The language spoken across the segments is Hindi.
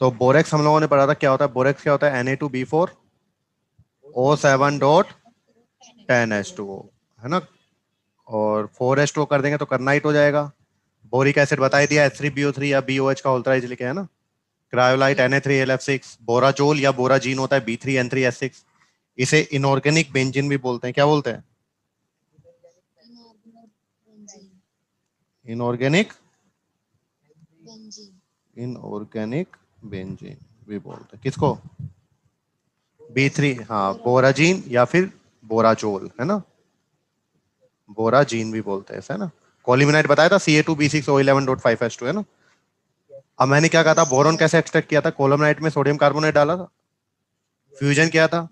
तो बोरेक्स हम लोगों ने पढ़ा था क्या होता है, बोरेक्स क्या होता है, Na2B4O7.10H2O, है ना। और 4H2O कर देंगे तो करनाइट हो जाएगा। बोरिक एसिड बता ही दिया, H3BO3 या BOH का होल्टराइज लिखे है ना। क्रायोलाइट Na3LF6, बोराजोल या बोराजीन होता है B3N3S6। इसे इनऑर्गेनिक बेंजीन भी बोलते हैं, क्या बोलते हैं, इनऑर्गेनिक इनऑर्गेनिक बेंजीन भी बोलते हैं किसको, B3, हाँ बोराजीन या फिर बोराजोल, है ना, बोराजीन भी बोलते हैं ऐसा, है ना। कोलिमिनाइट बताया था Ca2B6O11.5H2, है ना। अब मैंने क्या कहा था, बोरॉन कैसे एक्सट्रैक्ट किया था, कोलमनाइट में सोडियम कार्बोनेट डाला था, फ्यूजन किया था,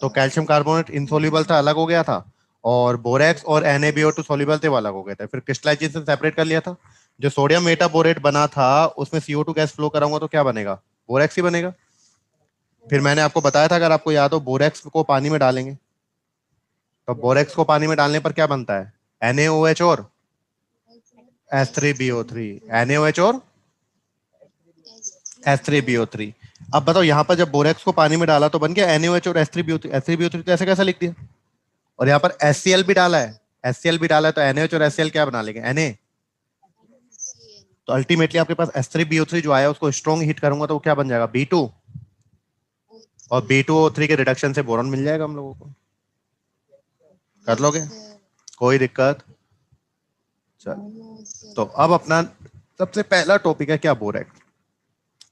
तो कैल्शियम कार्बोनेट इनसोल्यूबल था, अलग हो गया था, और बोरेक्स और NaBO2 सोल्यूबल थे, वो अलग हो गए थे, फिर क्रिस्टलाइजेशन सेपरेट कर लिया था। जो सोडियम मेटाबोरेट बना था उसमें CO2 गैस फ्लो कराऊंगा तो क्या बनेगा, बोरेक्स ही बनेगा। फिर मैंने आपको बताया था, अगर आपको याद हो, बोरेक्स को पानी में डालेंगे तो बोरेक्स को पानी में डालने पर क्या बनता है, NaOH और H3BO3, NaOH और H3BO3। अब बताओ यहाँ पर जब बोरेक्स को पानी में डाला तो बन गया NaOH और H3BO3, H3BO3 तो ऐसे कैसा लिख दिया, और यहाँ पर HCl भी डाला है, HCl भी डाला है, तो NaOH और HCl क्या बना लेंगे, Na। तो अल्टीमेटली आपके पास H3BO3 जो आया उसको स्ट्रॉन्ग हीट करूंगा तो वो क्या बन जाएगा, B2, और B2O3 के रिडक्शन से बोरॉन मिल जाएगा हम लोगों को। कर लोगे, कोई दिक्कत। चल, तो अब अपना सबसे पहला टॉपिक है क्या, बोरेक्स,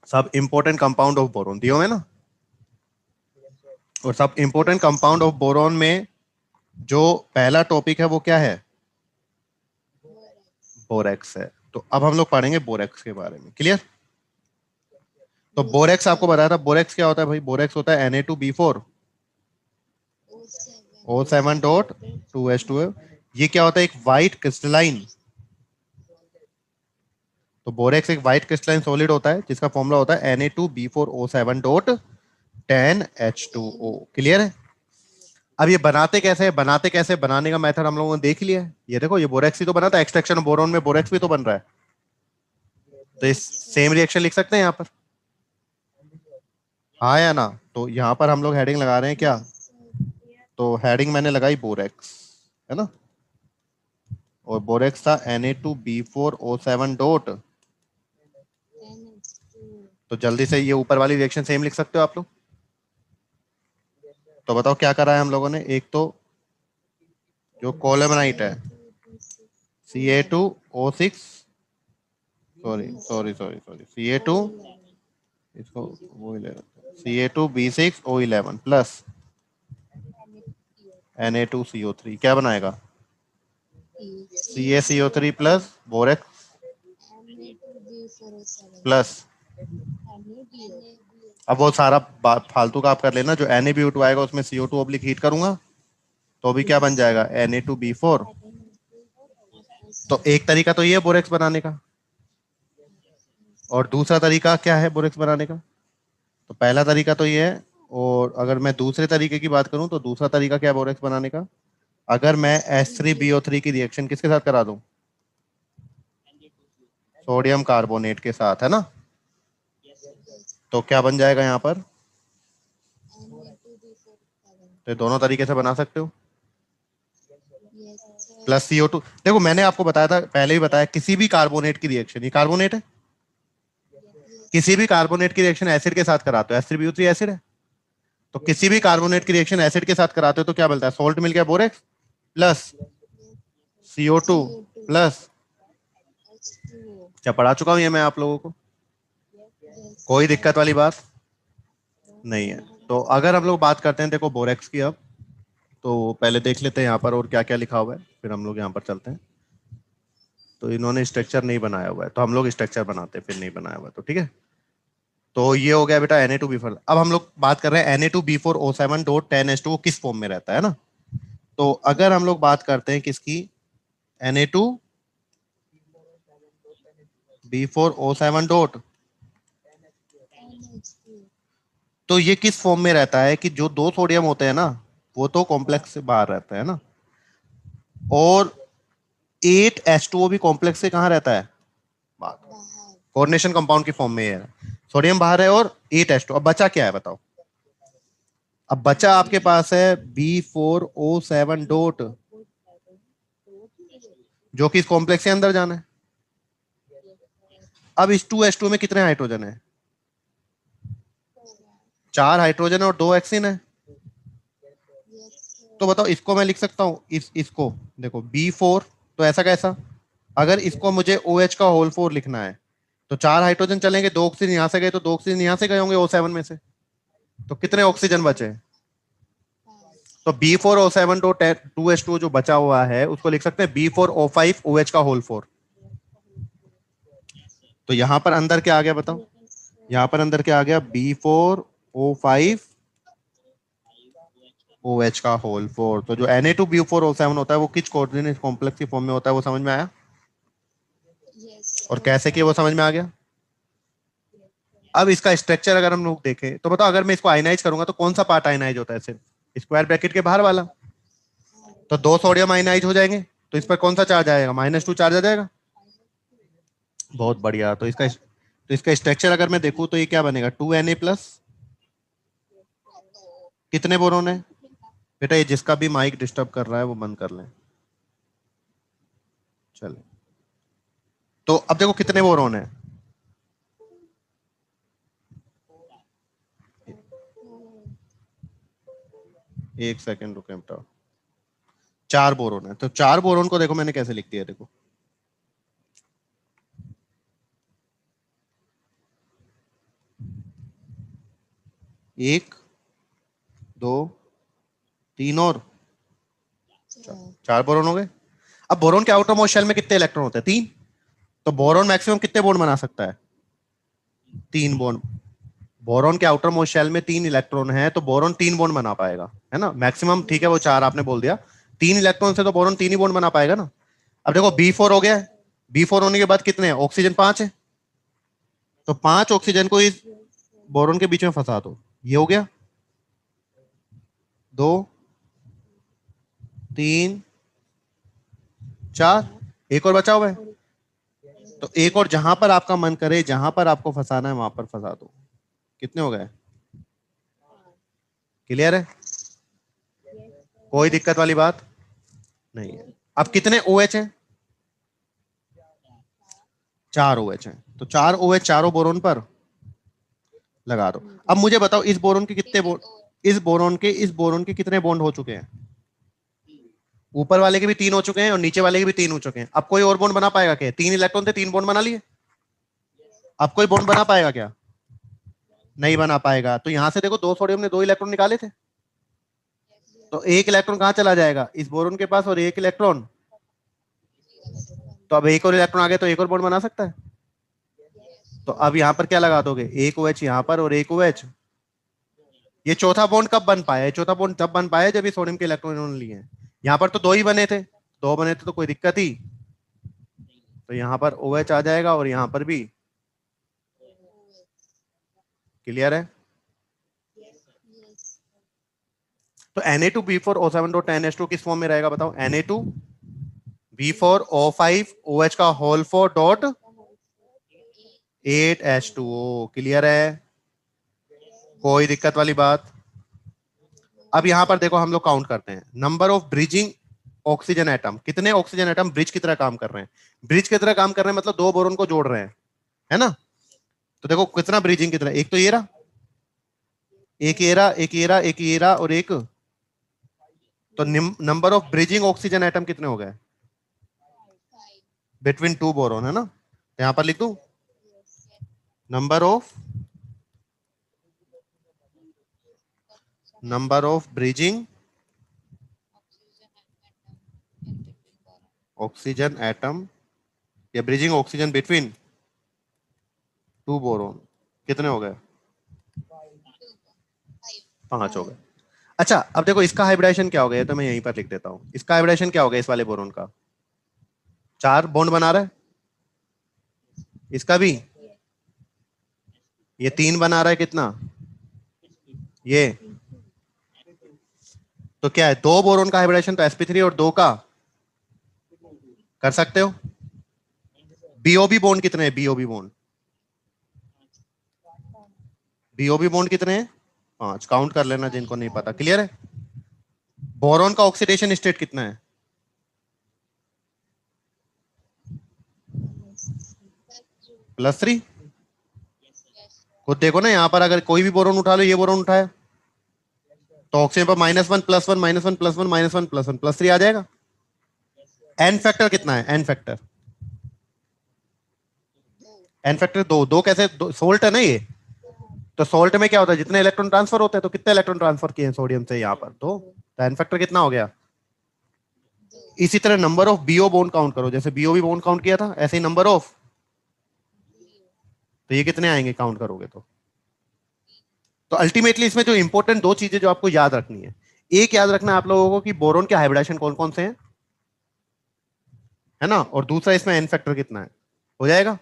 सब इंपॉर्टेंट कंपाउंड ऑफ बोरॉन दियो है ना। और सब इंपॉर्टेंट कंपाउंड ऑफ बोरॉन में जो पहला टॉपिक है वो क्या है, बोरेक्स है। तो अब हम लोग पढ़ेंगे बोरेक्स के बारे में, क्लियर। तो बोरेक्स आपको बताया था, बोरेक्स क्या होता है भाई, बोरेक्स होता है Na2B4O7.2H2O। ये क्या होता है, एक व्हाइट क्रिस्टलाइन, तो बोरेक्स एक व्हाइट क्रिस्टलाइन सॉलिड होता है जिसका फॉर्मूला होता है Na2B4O7.10H2O, क्लियर है। अब ये बनाते कैसे हैं, बनाते कैसे, बनाने का मेथड हम लोगों ने देख लिया है। ये देखो, ये बोरेक्स ही तो बनाता है, एक्सट्रैक्शन ऑफ बोरॉन में बोरेक्स भी तो बन रहा है, तो इस सेम रिएक्शन लिख सकते हैं यहाँ पर, हाँ या ना। तो यहाँ पर हम लोग हेडिंग लगा रहे हैं क्या, तो हेडिंग मैंने लगाई बोरेक्स, है ना। और बोरेक्स था Na2B4O7 डॉट, तो जल्दी से ये ऊपर वाली रिएक्शन सेम लिख सकते हो आप लोग। तो बताओ क्या करा है हम लोगों ने, एक तो जो कोलेमनाइट है Ca2O6, sorry sorry sorry sorry Ca2, इसको वो ले Ca2B6O11 प्लस Na2CO3 क्या बनाएगा, CaCO3 प्लस बोरेक्स प्लस, अब वो सारा फालतू का आप कर लेना, जो NaBO2 आएगा उसमें CO2 ऑब्लिक हीट करूंगा तो भी क्या बन जाएगा, Na2B4। तो एक तरीका तो ये है बोरेक्स बनाने का, और दूसरा तरीका क्या है बोरेक्स बनाने का, तो पहला तरीका तो ये है, और अगर मैं दूसरे तरीके की बात करूं तो दूसरा तरीका क्या है बोरेक्स बनाने का, अगर मैं H3BO3 की रिएक्शन किसके साथ करा दूं, सोडियम कार्बोनेट के साथ, है ना, तो क्या बन जाएगा यहाँ पर, तो दोनों तरीके से बना सकते हो, प्लस CO2। देखो मैंने आपको बताया था, पहले ही बताया, किसी भी कार्बोनेट की रिएक्शन, ये कार्बोनेट है, किसी भी कार्बोनेट की रिएक्शन एसिड के साथ कराते हो, H3BO3 एसिड है, तो किसी भी कार्बोनेट की रिएक्शन एसिड के साथ कराते हो तो क्या मिलता है, सोल्ट मिल गया बोरेक्स प्लस CO2 प्लस, क्या पढ़ा चुका हूं ये मैं आप लोगों को, कोई दिक्कत वाली बात नहीं है। तो अगर हम लोग बात करते हैं देखो बोरेक्स की, अब तो पहले देख लेते हैं यहाँ पर और क्या क्या लिखा हुआ है, फिर हम लोग यहाँ पर चलते हैं। तो इन्होंने स्ट्रक्चर नहीं बनाया हुआ है तो हम लोग स्ट्रक्चर बनाते हैं, फिर नहीं बनाया हुआ है तो ठीक है। तो ये हो गया बेटा Na2B4। अब हम लोग बात कर रहे हैं Na2B4O7.10H2 किस फॉर्म में रहता है ना। तो अगर हम लोग बात करते हैं किसकी, Na2B4O7 डॉट, तो ये किस फॉर्म में रहता है कि जो दो सोडियम होते हैं ना वो तो कॉम्प्लेक्स से बाहर रहता है ना, और 8H2O भी कॉम्प्लेक्स से कहाँ रहता है, कोऑर्डिनेशन कंपाउंड की फॉर्म में है। सोडियम बाहर है और 8H2। अब बचा क्या है बताओ? अब बचा आपके पास है B4O7 डॉट, जो कि इस कॉम्प्लेक्स के अंदर जाना है। अब इस 2H2 में कितने हाइड्रोजन है? 4 हाइड्रोजन और 2 ऑक्सीजन है। तो बताओ इसको मैं लिख सकता हूँ, इसको देखो B4, तो ऐसा कैसा? अगर इसको मुझे OH का होल 4 लिखना है तो 4 हाइड्रोजन चलेंगे, 2 ऑक्सीजन यहां से गए तो 2 ऑक्सीजन यहां से गए होंगे O7 में से, तो कितने ऑक्सीजन बचे? तो B4O7 तो 2H2 जो बचा हुआ है उसको लिख सकते हैं B4O5 OH का होल 4। तो यहां पर अंदर क्या आ गया बताओ? यहां पर अंदर क्या आ गया? B4O5 OH का होल 4। तो जो Na2B4O7 होता है वो किस कोऑर्डिनेट कॉम्प्लेक्स की फॉर्म में होता है, वो समझ में आया? और कैसे किया वो समझ में आ गया? अब इसका स्ट्रक्चर अगर हम लोग देखें तो बताओ, अगर मैं इसको आयनाइज करूंगा तो कौन सा पार्ट आयनाइज होता है? सिर्फ स्क्वायर ब्रैकेट के बाहर वाला। तो 2 सोडियम आयनाइज हो जाएंगे, तो इस पर कौन सा चार्ज आएगा? -2 चार्ज आ जाएगा। बहुत बढ़िया। तो इसका स्ट्रक्चर अगर मैं देखूं तो ये क्या बनेगा? 2Na प्लस, कितने बोरोन है बेटा? ये जिसका भी माइक डिस्टर्ब कर रहा है वो बंद कर लें। चलो, तो अब देखो कितने बोरोन है? एक सेकेंड रुके बेटा। 4 बोरोन है, तो 4 बोरोन को देखो मैंने कैसे लिख दिया, देखो एक, दो, तीन और 4 बोरोन हो गए। अब बोरोन के आउटर मोस्ट शेल में कितने इलेक्ट्रॉन होते हैं? 3। तो बोरोन मैक्सिमम कितने बॉन्ड बना सकता है? 3 बॉन्ड। बोरोन के आउटर मोस्ट शेल में 3 इलेक्ट्रॉन है, तो बोरोन 3 बॉन्ड बना पाएगा, है ना? मैक्सिमम ठीक है, वो 4 आपने बोल दिया। 3 इलेक्ट्रॉन से तो बोरोन 3 ही बॉन्ड बना पाएगा ना। अब देखो B4 हो गया है। B4 होने के बाद कितने हैं? ऑक्सीजन 5 है, तो 5 ऑक्सीजन को इस बोरोन के बीच में फंसा दो। ये हो गया 2, 3, 4, एक और बचा हुआ है। तो एक और जहां पर आपका मन करे, जहां पर आपको फंसाना है वहां पर फंसा दो। कितने हो गए? क्लियर है? कोई दिक्कत वाली बात नहीं है। अब कितने OH हैं? 4 OH हैं, तो 4 OH चारों बोरोन पर लगा दो। अब मुझे बताओ इस बोरोन के कितने बॉन्ड, इस बोरोन के कितने बॉन्ड हो चुके हैं? ऊपर वाले के भी 3 हो चुके हैं और नीचे वाले के भी 3 हो चुके हैं। अब कोई और बॉन्ड बना पाएगा क्या? 3 इलेक्ट्रॉन थे, 3 बॉन्ड बना लिए। अब कोई बॉन्ड बना पाएगा क्या? नहीं बना पाएगा। तो यहां से देखो 2 सोडियम ने 2 इलेक्ट्रॉन निकाले थे, तो 1 इलेक्ट्रॉन कहां चला जाएगा? इस बोरोन के पास, और 1 इलेक्ट्रॉन, तो अब 1 और इलेक्ट्रॉन आ गए तो 1 और बॉन्ड बना सकता है। तो अब यहां पर क्या लगा दोगे? 1 OH यहां पर और 1 OH। ये चौथा बॉन्ड कब बन पाया? चौथा बॉन्ड तब बन पाया जब ये सोडियम के इलेक्ट्रॉन इन्होंने लिए हैं। यहाँ पर तो 2 ही बने थे, 2 बने थे तो कोई दिक्कत ही। तो यहाँ पर OH आ जाएगा और यहाँ पर भी। क्लियर है? तो Na2B4O7.10H2 किस फॉर्म में रहेगा बताओ? Na2B4O5 OH का होल 4.8H2O। क्लियर है? कोई दिक्कत वाली बात? अब यहां पर देखो हम लोग काउंट करते हैं number of bridging oxygen atom. कितने ऑक्सीजन एटम ब्रिज की तरह काम कर रहे हैं? ब्रिज की तरह काम कर रहे हैं मतलब 2 बोरोन को जोड़ रहे हैं, है ना? तो देखो कितना ब्रिजिंग की तरह, एक तो ये रहा, एक ये रहा, एक ये रहा, एक ये रहा और एक। तो number of bridging oxygen atom कितने हो गए? बिटवीन 2 बोरोन, है ना? तो यहां पर लिख दूं number of bridging oxygen atom या ब्रिजिंग ऑक्सीजन बिटवीन 2 बोरोन कितने हो गए? 5 हो गए। अच्छा, अब देखो इसका हाइब्रिडेशन क्या हो गया, तो मैं यहीं पर लिख देता हूं। इसका हाइब्रिडेशन क्या हो गया इस वाले बोरोन का? 4 बॉन्ड बना रहा है, इसका भी ये 3 बना रहा है, कितना? ये। तो क्या है, 2 बोरोन का हाइब्रिडेशन तो sp3 और 2 का कर सकते हो। BOB बॉन्ड कितने हैं? BOB बॉन्ड बीओबी बॉन्ड कितने हैं? 5। काउंट कर लेना जिनको नहीं पता। क्लियर है? बोरॉन का ऑक्सीडेशन स्टेट कितना है? +3। खुद देखो ना, यहां पर अगर कोई भी बोरॉन उठा लो, ये बोरॉन उठाया तो ऑक्सीजन पर -1 +1 -1 +1 -1 +1 +3 आ जाएगा। एन फैक्टर कितना है? N factor, N factor 2। दो कैसे? सोल्ट है ना ये, तो सोल्ट में क्या होता है, जितने इलेक्ट्रॉन ट्रांसफर होते हैं, तो कितने इलेक्ट्रॉन ट्रांसफर किए हैं सोडियम से यहाँ पर? तो एन फैक्टर कितना हो गया? इसी तरह number of BO bond count करो, जैसे बीओ भी बॉन्ड काउंट किया था, ऐसे ही नंबर ऑफ, तो ये कितने आएंगे काउंट करोगे तो अल्टीमेटली इसमें जो इंपॉर्टेंट दो चीजें जो आपको याद रखनी है, एक याद रखना आप लोगों को कि बोरोन के हाइब्रिडेशन कौन कौन से हैं, है ना, और दूसरा इसमें एन फैक्टर कितना है। हो जाएगा?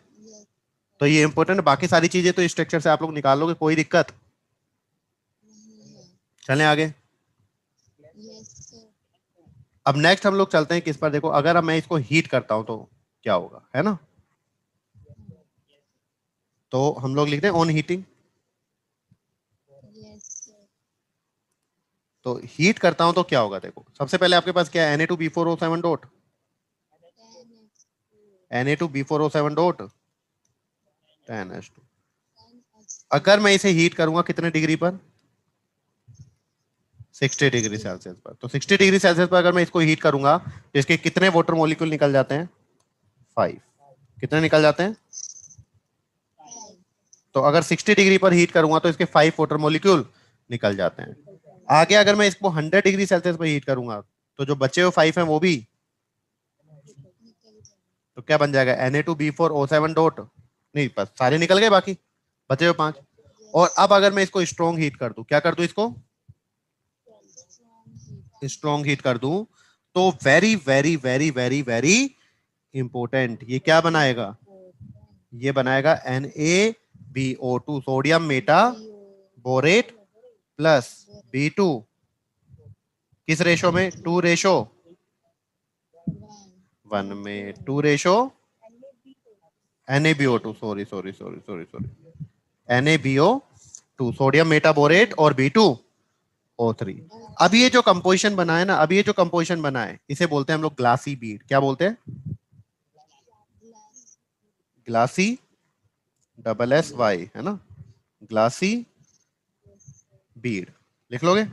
तो ये इंपॉर्टेंट, बाकी सारी चीजें तो स्ट्रक्चर से आप लोग निकाल लोगे, कोई दिक्कत? चलें आगे। अब नेक्स्ट हम लोग चलते हैं किस पर, देखो अगर अब मैं इसको हीट करता हूं तो क्या होगा, है ना, तो हम लोग लिखते हैं ऑन हीटिंग। तो हीट करता हूं तो क्या होगा, देखो सबसे पहले आपके पास क्या है, Na2B4O7 dot, Na2B4O7 dot 10H2। अगर मैं इसे हीट करूंगा कितने डिग्री पर? 60 डिग्री सेल्सियस पर। तो 60 डिग्री सेल्सियस पर अगर मैं इसको हीट करूंगा तो इसके कितने वाटर मॉलिक्यूल निकल जाते हैं? 5। कितने निकल जाते हैं? तो अगर 60 डिग्री पर हीट करूंगा तो इसके 5 वाटर मॉलिक्यूल निकल जाते हैं। आगे अगर मैं इसको 100 डिग्री सेल्सियस पर हीट करूंगा तो जो बचे हुए 5 हैं वो भी, तो क्या बन जाएगा, Na2B4O7 डॉट, नहीं बस सारे निकल गए, बाकी बचे हुए 5। और अब अगर मैं इसको स्ट्रॉन्ग हीट कर दूं, क्या कर दूं, इसको स्ट्रॉन्ग हीट कर दूं, तो very very very very very important, ये क्या बनाएगा, ये बनाएगा NaBO2 sodium Meta borate plus B2, किस रेशो में? 2:1 में, 2 NaBO2, sorry sorry sorry sorry sorry, NaBO2 sodium metaborate और B2O3। अब ये जो कंपोजिशन बना है ना, अब ये जो कंपोजिशन बना है इसे बोलते हैं हम लोग ग्लासी बीड। क्या बोलते हैं? ग्लासी SSY, है ना, ग्लासी बीड लिख लोगे।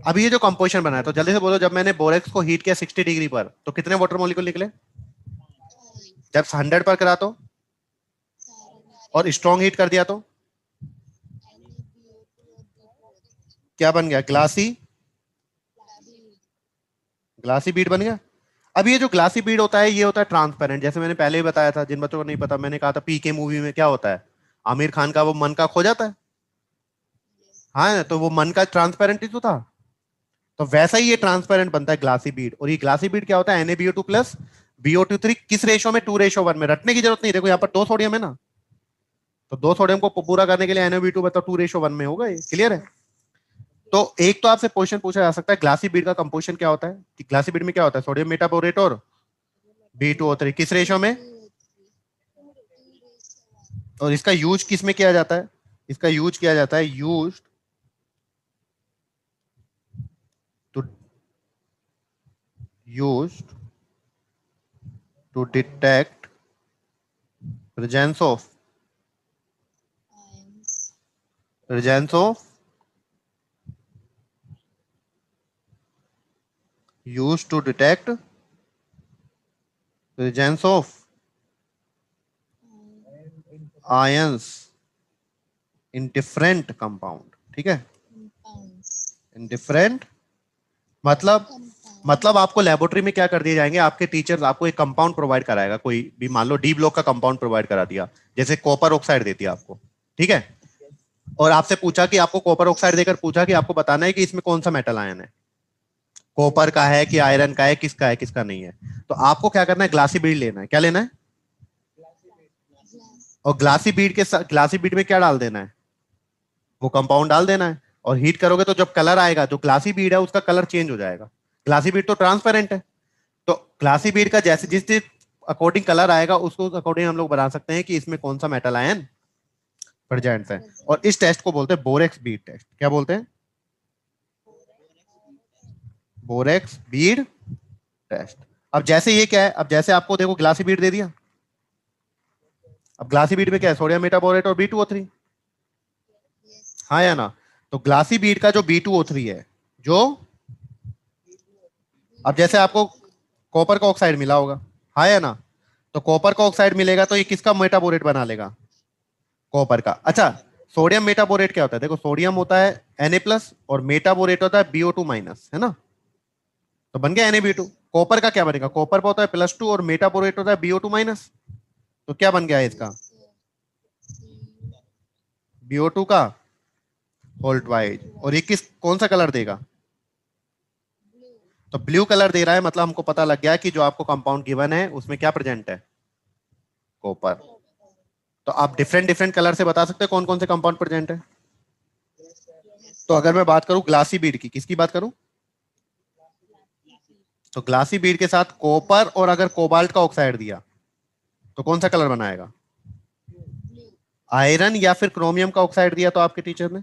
अब ये जो कंपोजिशन बना है, तो जल्दी से बोलो, जब मैंने बोरेक्स को हीट किया 60 डिग्री पर तो कितने वाटर मॉलिक्यूल निकले? जब 100 पर करा तो, और स्ट्रॉन्ग हीट कर दिया तो क्या बन गया? ग्लासी बीड बन गया। अब ये जो ग्लासी बीड होता है ये होता है ट्रांसपेरेंट, जैसे मैंने पहले ही बताया था, जिन बच्चों को नहीं पता, मैंने कहा था पीके मूवी में क्या होता है, आमिर खान का वो मन का खो जाता है, हाँ, तो वो मन का ट्रांसपेरेंट ही तो था, तो वैसा ही ये ट्रांसपेरेंट बनता है ग्लासी बीड। और ये ग्लासी बीड क्या होता है, NaBO2 प्लस BO2 किस रेशो में? 2:1 में। रटने की जरूरत नहीं, देखो यहाँ पर 2 सोडियम है ना, तो 2 सोडियम को पूरा करने के लिए NaBO2 मतलब 2:1 में होगा, ये क्लियर है। तो एक तो आपसे क्वेश्चन पूछा जा सकता है ग्लासी बीड का कंपोजिशन क्या होता है, कि ग्लासी बीड में क्या होता है, सोडियम मेटाबोरेट और B2O3 किस रेशो में, और इसका यूज किस में किया जाता है? इसका यूज किया जाता है, use to use to detect presence of used to detect presence of ions in different compound। ठीक है, in different मतलब आपको लेबोरेटरी में क्या कर दिए जाएंगे, आपके टीचर्स आपको एक कंपाउंड प्रोवाइड कराएगा, कोई भी मान लो डी ब्लॉक का कंपाउंड प्रोवाइड करा दिया, जैसे कॉपर ऑक्साइड देती है आपको, ठीक है, और आपसे पूछा कि आपको कॉपर ऑक्साइड देकर पूछा कि आपको बताना है कि इसमें कौन सा मेटल आयन है, कॉपर का है कि आयरन का है, किसका नहीं है, तो आपको क्या करना है, ग्लासी बीड लेना है। क्या लेना है? और ग्लासी बीड में क्या डाल देना है, वो कंपाउंड डाल देना है, और हीट करोगे तो जब कलर आएगा, जो ग्लासी बीड है उसका कलर चेंज हो जाएगा। ग्लासी बीड तो ट्रांसपेरेंट है, तो ग्लासी बीड का जैसे जिस अकॉर्डिंग कलर आएगा उसको अकॉर्डिंग हम लोग बता सकते हैं कि इसमें कौन सा मेटल आयन प्रेजेंट है। और इस टेस्ट को बोलते हैं बोरेक्स बीड टेस्ट। क्या बोलते हैं? Borax bead test. अब जैसे ये क्या है, अब जैसे आपको देखो ग्लासी बीड दे दिया, अब ग्लासी बीड में क्या है, सोडियम मेटाबोरेट और B2O3, हाँ या ना? तो ग्लासी बीड का जो B2O3 है, जो अब जैसे आपको कॉपर का ऑक्साइड मिला होगा, हाँ या ना? तो कॉपर का ऑक्साइड मिलेगा तो ये किसका मेटाबोरेट बना लेगा? कॉपर का। अच्छा, सोडियम मेटाबोरेट क्या होता है? देखो सोडियम होता है Na+ और मेटाबोरेट होता है BO2-, है ना? तो बन गया Na-B2। कॉपर का क्या बनेगा? कॉपर पर होता है +2 और मेटाबोरेट होता है BO2-। तो क्या बन गया है इसका? BO2 का होल ट्वाइज। और ये किस कौन सा कलर देगा? तो ब्लू कलर दे रहा है, मतलब हमको पता लग गया कि जो आपको कंपाउंड गिवन है उसमें क्या प्रेजेंट है? कॉपर। तो आप डिफरेंट डिफरेंट कलर से बता सकते हैं कौन कौन से कंपाउंड प्रेजेंट है? तो अगर मैं बात करूं ग्लासी बीड की, किसकी बात करूं? तो ग्लासी बीड के साथ कॉपर और अगर कोबाल्ट का ऑक्साइड दिया तो कौन सा कलर बनाएगा? आयरन या फिर क्रोमियम का ऑक्साइड दिया तो आपके टीचर ने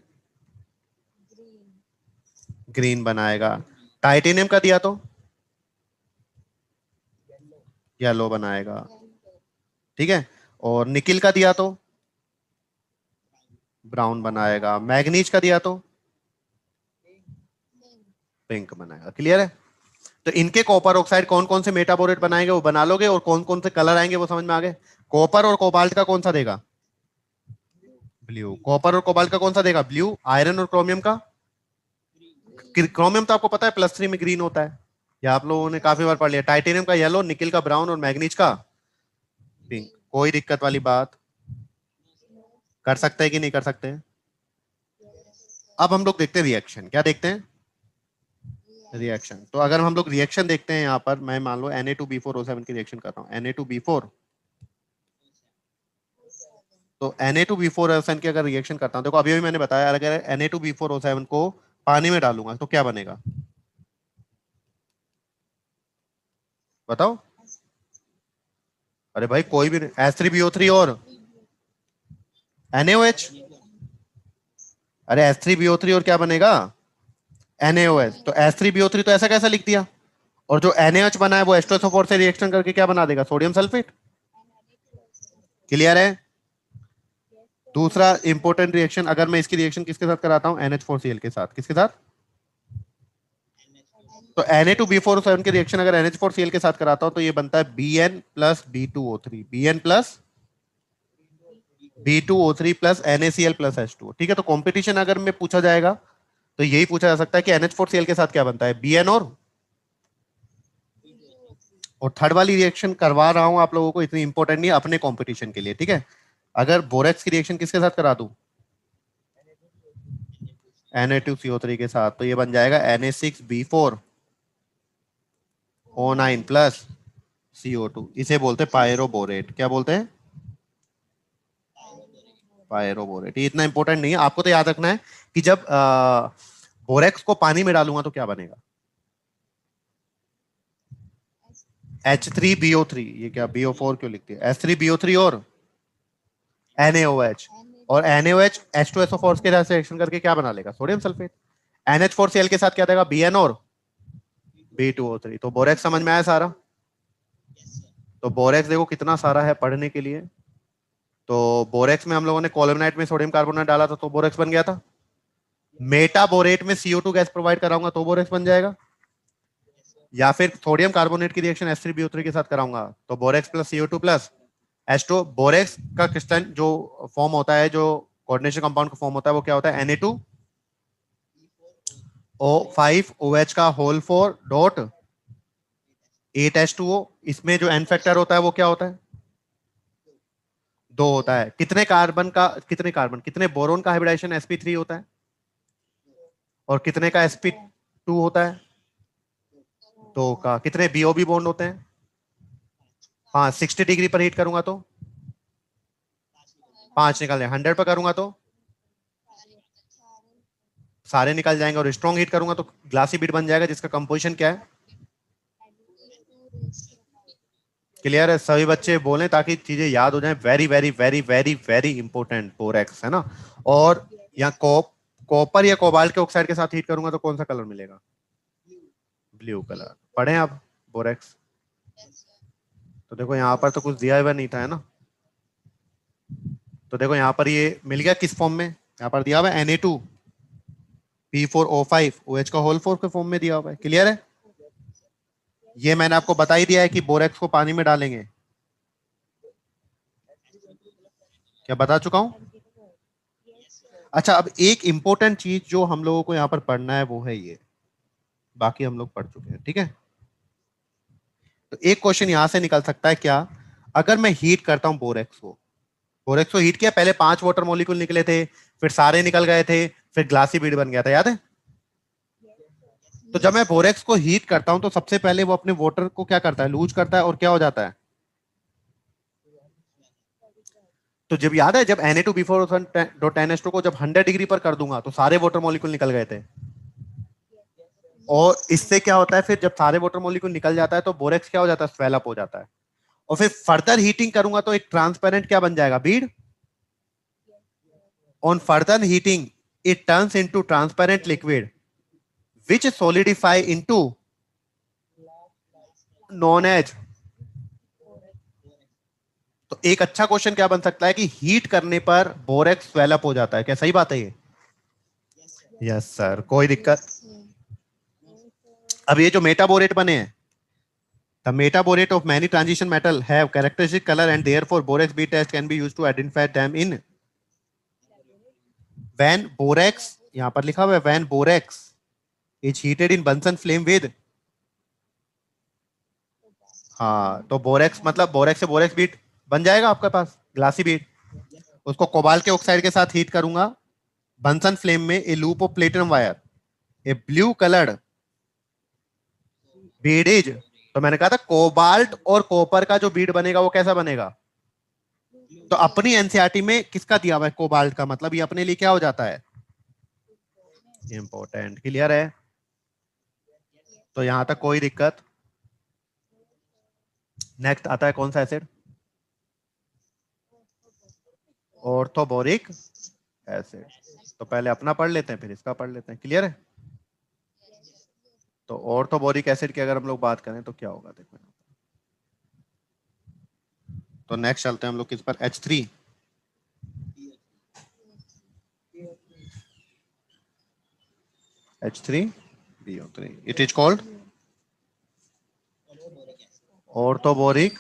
ग्रीन बनाएगा। टाइटेनियम का दिया तो येलो बनाएगा, ठीक है। और निकिल का दिया तो ब्राउन बनाएगा। मैग्नीज का दिया तो पिंक बनाएगा। क्लियर है? तो इनके कॉपर ऑक्साइड कौन कौन से मेटाबोरेट बनाएंगे वो बना लोगे, और कौन कौन से कलर आएंगे वो समझ में आ गए। कॉपर और कोबाल्ट का कौन सा देगा? ब्लू। कॉपर और कोबाल्ट का कौन सा देगा? ब्लू। आयरन और क्रोमियम का? क्रोमियम तो आपको पता है +3 में ग्रीन होता है, या आप लोगों ने काफी बार पढ़ लिया। टाइटेनियम का येलो, निकिल का ब्राउन और मैग्नीज का पिंक। कोई दिक्कत वाली बात? कर सकते हैं कि नहीं कर सकते हैं? अब हम लोग देखते हैं रिएक्शन। क्या देखते हैं? रिएक्शन। तो अगर हम लोग रिएक्शन देखते हैं, यहाँ पर मैं मान लो Na2B4O7 की रिएक्शन कर रहा हूँ, Na2B4। तो Na2B4O7 की अगर रिएक्शन करता हूँ, देखो अभी अभी मैंने बताया, अगर Na2B4O7 को पानी में डालूंगा तो क्या बनेगा? बताओ। अरे भाई कोई भी नहीं, H3BO3 और NaOH। अरे H3BO3 और क्या बनेगा? NaOH। तो H3BO3 तो ऐसा कैसा लिख दिया, और जो NaOH बना है वो H2SO4 से रिएक्शन करके क्या बना देगा? Sodium sulphate. क्लियर है? दूसरा इंपॉर्टेंट रिएक्शन, अगर मैं इसकी रिएक्शन किसके साथ कराता हूं? NH4Cl के साथ। किसके साथ? तो Na2B4O7 की रिएक्शन अगर NH4Cl के साथ कराता हूं तो ये बनता है Bn+B2O3, Bn+B2O3 + NaCl+H2O। ठीक है, तो कॉम्पिटिशन अगर में पूछा जाएगा तो यही पूछा जा सकता है कि NH4Cl के साथ क्या बनता है? Bn और थर्ड वाली रिएक्शन करवा रहा हूं आप लोगों को, इतनी इंपॉर्टेंट नहीं है अपने कंपटीशन के लिए, ठीक है। अगर बोरेक्स की रिएक्शन किसके साथ करा दूं? Na2CO3 के साथ, तो ये बन जाएगा Na6B4O9 + CO2। इसे बोलते हैं पायरोबोरेट। क्या बोलते हैं? पायरोबोरेट। ये इतना इंपॉर्टेंट नहीं है, आपको तो याद रखना है कि जब बोरेक्स को पानी में डालूंगा तो क्या बनेगा? H3BO3। ये क्या BO4 क्यों लिखती है? H3BO3 और NaOH। और NaOH H2SO4 के साथ रिएक्शन करके क्या बना लेगा? Sodium sulphate. NH4Cl के साथ क्या देगा? Bn और B2O3। तो बोरेक्स समझ में आया सारा? तो बोरेक्स देखो कितना सारा है पढ़ने के लिए। तो बोरेक्स में हम लोगों ने कॉलमनाइट में सोडियम कार्बोनेट डाला था तो बोरेक्स बन गया था। मेटाबोरेट में CO2 गैस प्रोवाइड कराऊंगा तो बोरेक्स बन जाएगा। या फिर सोडियम कार्बोनेट की रिएक्शन H3BO3 के साथ कराऊंगा तो बोरेक्स +CO2 + H2। बोरेक्स का क्रिस्टल जो फॉर्म होता है, जो कोऑर्डिनेशन कंपाउंड का फॉर्म होता है, वो क्या होता है? Na2O5OH का होल 4.8H2O। इसमें जो N फैक्टर होता है वो क्या होता है? 2 होता है। कितने बोरोन का हाइब्रिडाइजेशन sp3 होता है, और कितने का sp2 होता है? 2 का। कितने BOB बॉन्ड होते हैं? 5। 60 डिग्री पर हीट करूंगा तो 5 निकल जाए। 100 पर करूंगा तो सारे निकल जाएंगे। और स्ट्रॉन्ग हीट करूंगा तो ग्लासी बीड बन जाएगा, जिसका कंपोजिशन क्या है? क्लियर है? सभी बच्चे बोलें ताकि चीजें याद हो जाएं। Very very very very very important borax, है ना। और यहाँ कॉपर या कोबाल्ट के ऑक्साइड के साथ हीट करूंगा तो कौन सा कलर मिलेगा? Blue colour. पढ़े आप बोरेक्स? तो देखो यहाँ पर तो कुछ दिया हुआ नहीं था, है ना। तो देखो यहाँ पर ये मिल गया किस फॉर्म में? यहाँ पर दिया हुआ है Na2P4O5 OH का होल 4 के फॉर्म में दिया हुआ है। क्लियर है? ये मैंने आपको बता ही दिया है कि बोरेक्स को पानी में डालेंगे। क्या बता चुका हूं? अच्छा, अब एक इंपॉर्टेंट चीज जो हम लोगों को यहाँ पर पढ़ना है वो है ये, बाकी हम लोग पढ़ चुके हैं, ठीक है। तो एक क्वेश्चन यहां से निकल सकता है क्या, अगर मैं हीट करता हूं बोरेक्स को हीट किया, पहले 5 वाटर मॉलिक्यूल निकले थे, फिर सारे निकल गए थे, फिर ग्लासी बीड बन गया था, याद है? तो जब मैं बोरेक्स को हीट करता हूं तो सबसे पहले वो अपने वाटर को क्या करता है? लूज करता है, और क्या हो जाता है? तो जब याद है, जब Na2B4O10H2 को जब 100 डिग्री पर कर दूंगा तो सारे वाटर मॉलिक्यूल निकल गए थे। और इससे क्या होता है, फिर जब सारे वाटर मॉलिक्यूल निकल जाता है तो बोरेक्स क्या हो जाता है? स्वेल अप हो जाता है। और फिर फर्दर हीटिंग करूंगा तो एक ट्रांसपेरेंट क्या बन जाएगा? Beed. On further heating it turns into transparent liquid which solidify into known as। तो एक अच्छा क्वेश्चन क्या बन सकता है कि हीट करने पर बोरेक्स स्वेल अप हो जाता है, क्या सही बात है ये? यस सर, कोई दिक्कत। अब ये जो मेटाबोरेट बने हैं, the metaborate of many transition metal have characteristic color and therefore borax B test can be used to identify them in when borax, यहां पर लिखा हुआ है when borax is heated in Bunsen flame with। हाँ, तो बोरेक्स मतलब बोरेक्स से बोरेक्स बीट बन जाएगा आपके पास, ग्लासी बीट। उसको कोबाल्ट के ऑक्साइड के साथ हीट करूंगा बंसन फ्लेम में, a loop of platinum wire, a blue coloured beads. तो मैंने कहा था कोबाल्ट और कॉपर का जो बीड बनेगा वो कैसा बनेगा? तो अपनी एनसीईआरटी में किसका दिया हुआ है? कोबाल्ट का। मतलब ये अपने लिए क्या हो जाता है? इंपॉर्टेंट। क्लियर है? तो यहां तक कोई दिक्कत? नेक्स्ट आता है कौन सा एसिड? Orthoboric acid. तो पहले अपना पढ़ लेते हैं फिर इसका पढ़ लेते हैं। क्लियर है? तो ऑर्थोबोरिक एसिड की अगर हम लोग बात करें तो क्या होगा, देखो। तो नेक्स्ट चलते हैं हम लोग किस पर? H3। H3BO3 it is called orthoboric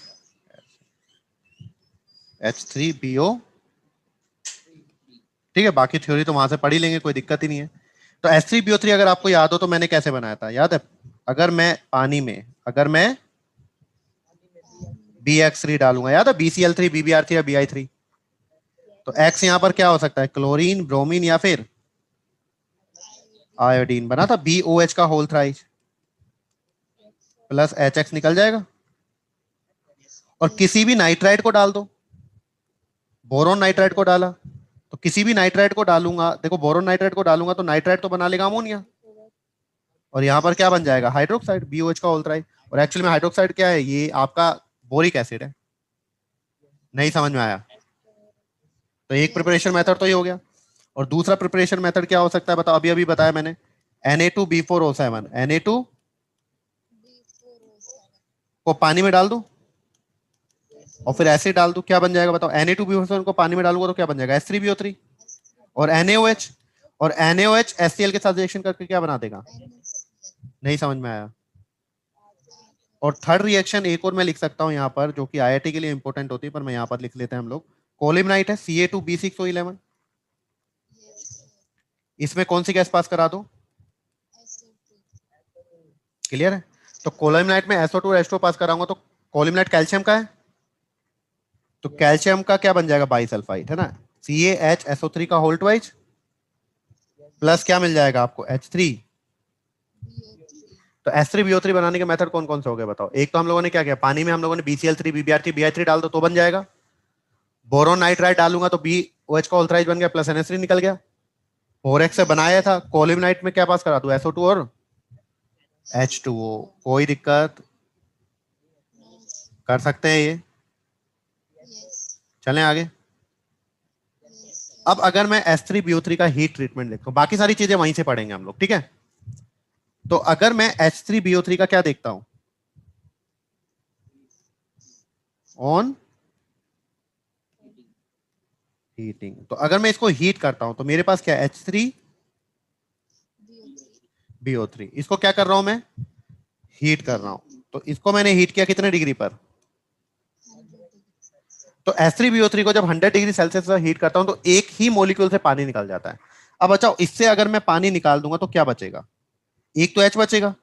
H3BO। ठीक है, बाकी थ्योरी तो वहां से पढ़ ही लेंगे, कोई दिक्कत ही नहीं है। तो H3BO3 अगर आपको याद हो तो मैंने कैसे बनाया था, याद है? अगर मैं पानी में, अगर मैं BX3 डालूंगा, याद है? BCl3 BBr3 या Bi3। तो X यहां पर क्या हो सकता है? क्लोरीन, ब्रोमीन या फिर आयोडीन। बना था BOH का होल थ्राइस प्लस HX निकल जाएगा। और किसी भी नाइट्राइड को डाल दो, बोरोन नाइट्राइड को डाला तो किसी भी नाइट्राइड को डालूंगा, देखो बोरोन नाइट्राइड को डालूंगा तो नाइट्राइड तो बना लेगा अमोनिया, और यहाँ पर क्या बन जाएगा? हाइड्रोक्साइड, BOH का होल थ्राइस। और एक्चुअली में हाइड्रोक्साइड क्या है? ये आपका बोरिक एसिड है। नहीं समझ में आया? तो एक प्रिपरेशन मेथड तो ये हो गया, और दूसरा प्रिपरेशन मेथड क्या हो सकता है बताओ? अभी अभी बताया मैंने, Na2B4O7। Na2 को पानी में डाल दो और फिर एसिड डाल दो, क्या बन जाएगा बताओ? Na2B4O7 को पानी में डालूंगा तो क्या बन जाएगा? H3BO3 और NaOH, और NaOH HCl के साथ रिएक्शन करके क्या बना देगा? नहीं समझ में आया? और थर्ड रिएक्शन एक और मैं लिख सकता हूं यहाँ पर, जो कि IIT के लिए इंपॉर्टेंट होती है, पर मैं यहाँ पर लिख लेते हैं हम लोग। कोलिमनाइट है Ca2B6O11, इसमें कौन सी गैस पास करा दो? क्लियर है? तो कोलिमनाइट में SO2 और H2 पास कराऊंगा तो कोलिमनाइट कैल्शियम का है, तो कैल्शियम का क्या बन जाएगा? बाइसल्फाइड, है ना। CaHSO3 का होल ट्वाइस प्लस क्या मिल जाएगा आपको? H3। तो H3BO3 बनाने के मेथड कौन कौन से हो गए बताओ? एक तो हम लोगों ने क्या किया, पानी में हम लोगों ने BCl3 BBr3 Bi3 डाल दो तो बन जाएगा। बोरोन नाइट्राइड डालूंगा तो BOH का होल थ्राइस बन गया, प्लस NH3 निकल गया। बोरेक्स से बनाया था, कोलिमनाइट में क्या पास करा दो? SO2 और H2O। कोई दिक्कत? कर सकते हैं ये। चलें आगे। अब अगर मैं H3BO3 का हीट ट्रीटमेंट देखता हूं, बाकी सारी चीजें वहीं से पढ़ेंगे हम लोग, ठीक है। तो अगर मैं H3BO3 का क्या देखता हूं, ऑन हीटिंग, तो अगर मैं इसको हीट करता हूं तो मेरे पास क्या है, H3BO3, इसको क्या कर रहा हूं मैं, हीट कर रहा हूं। तो इसको मैंने हीट किया कितने डिग्री पर, तो H3BO3 को जब 100 डिग्री सेल्सियस पर हीट करता हूं तो एक ही मॉलिक्यूल से पानी निकल जाता है। अब बचाओ, इससे अगर मैं पानी निकाल दूंगा तो क्या बचेगा, एक तो H बचेगा,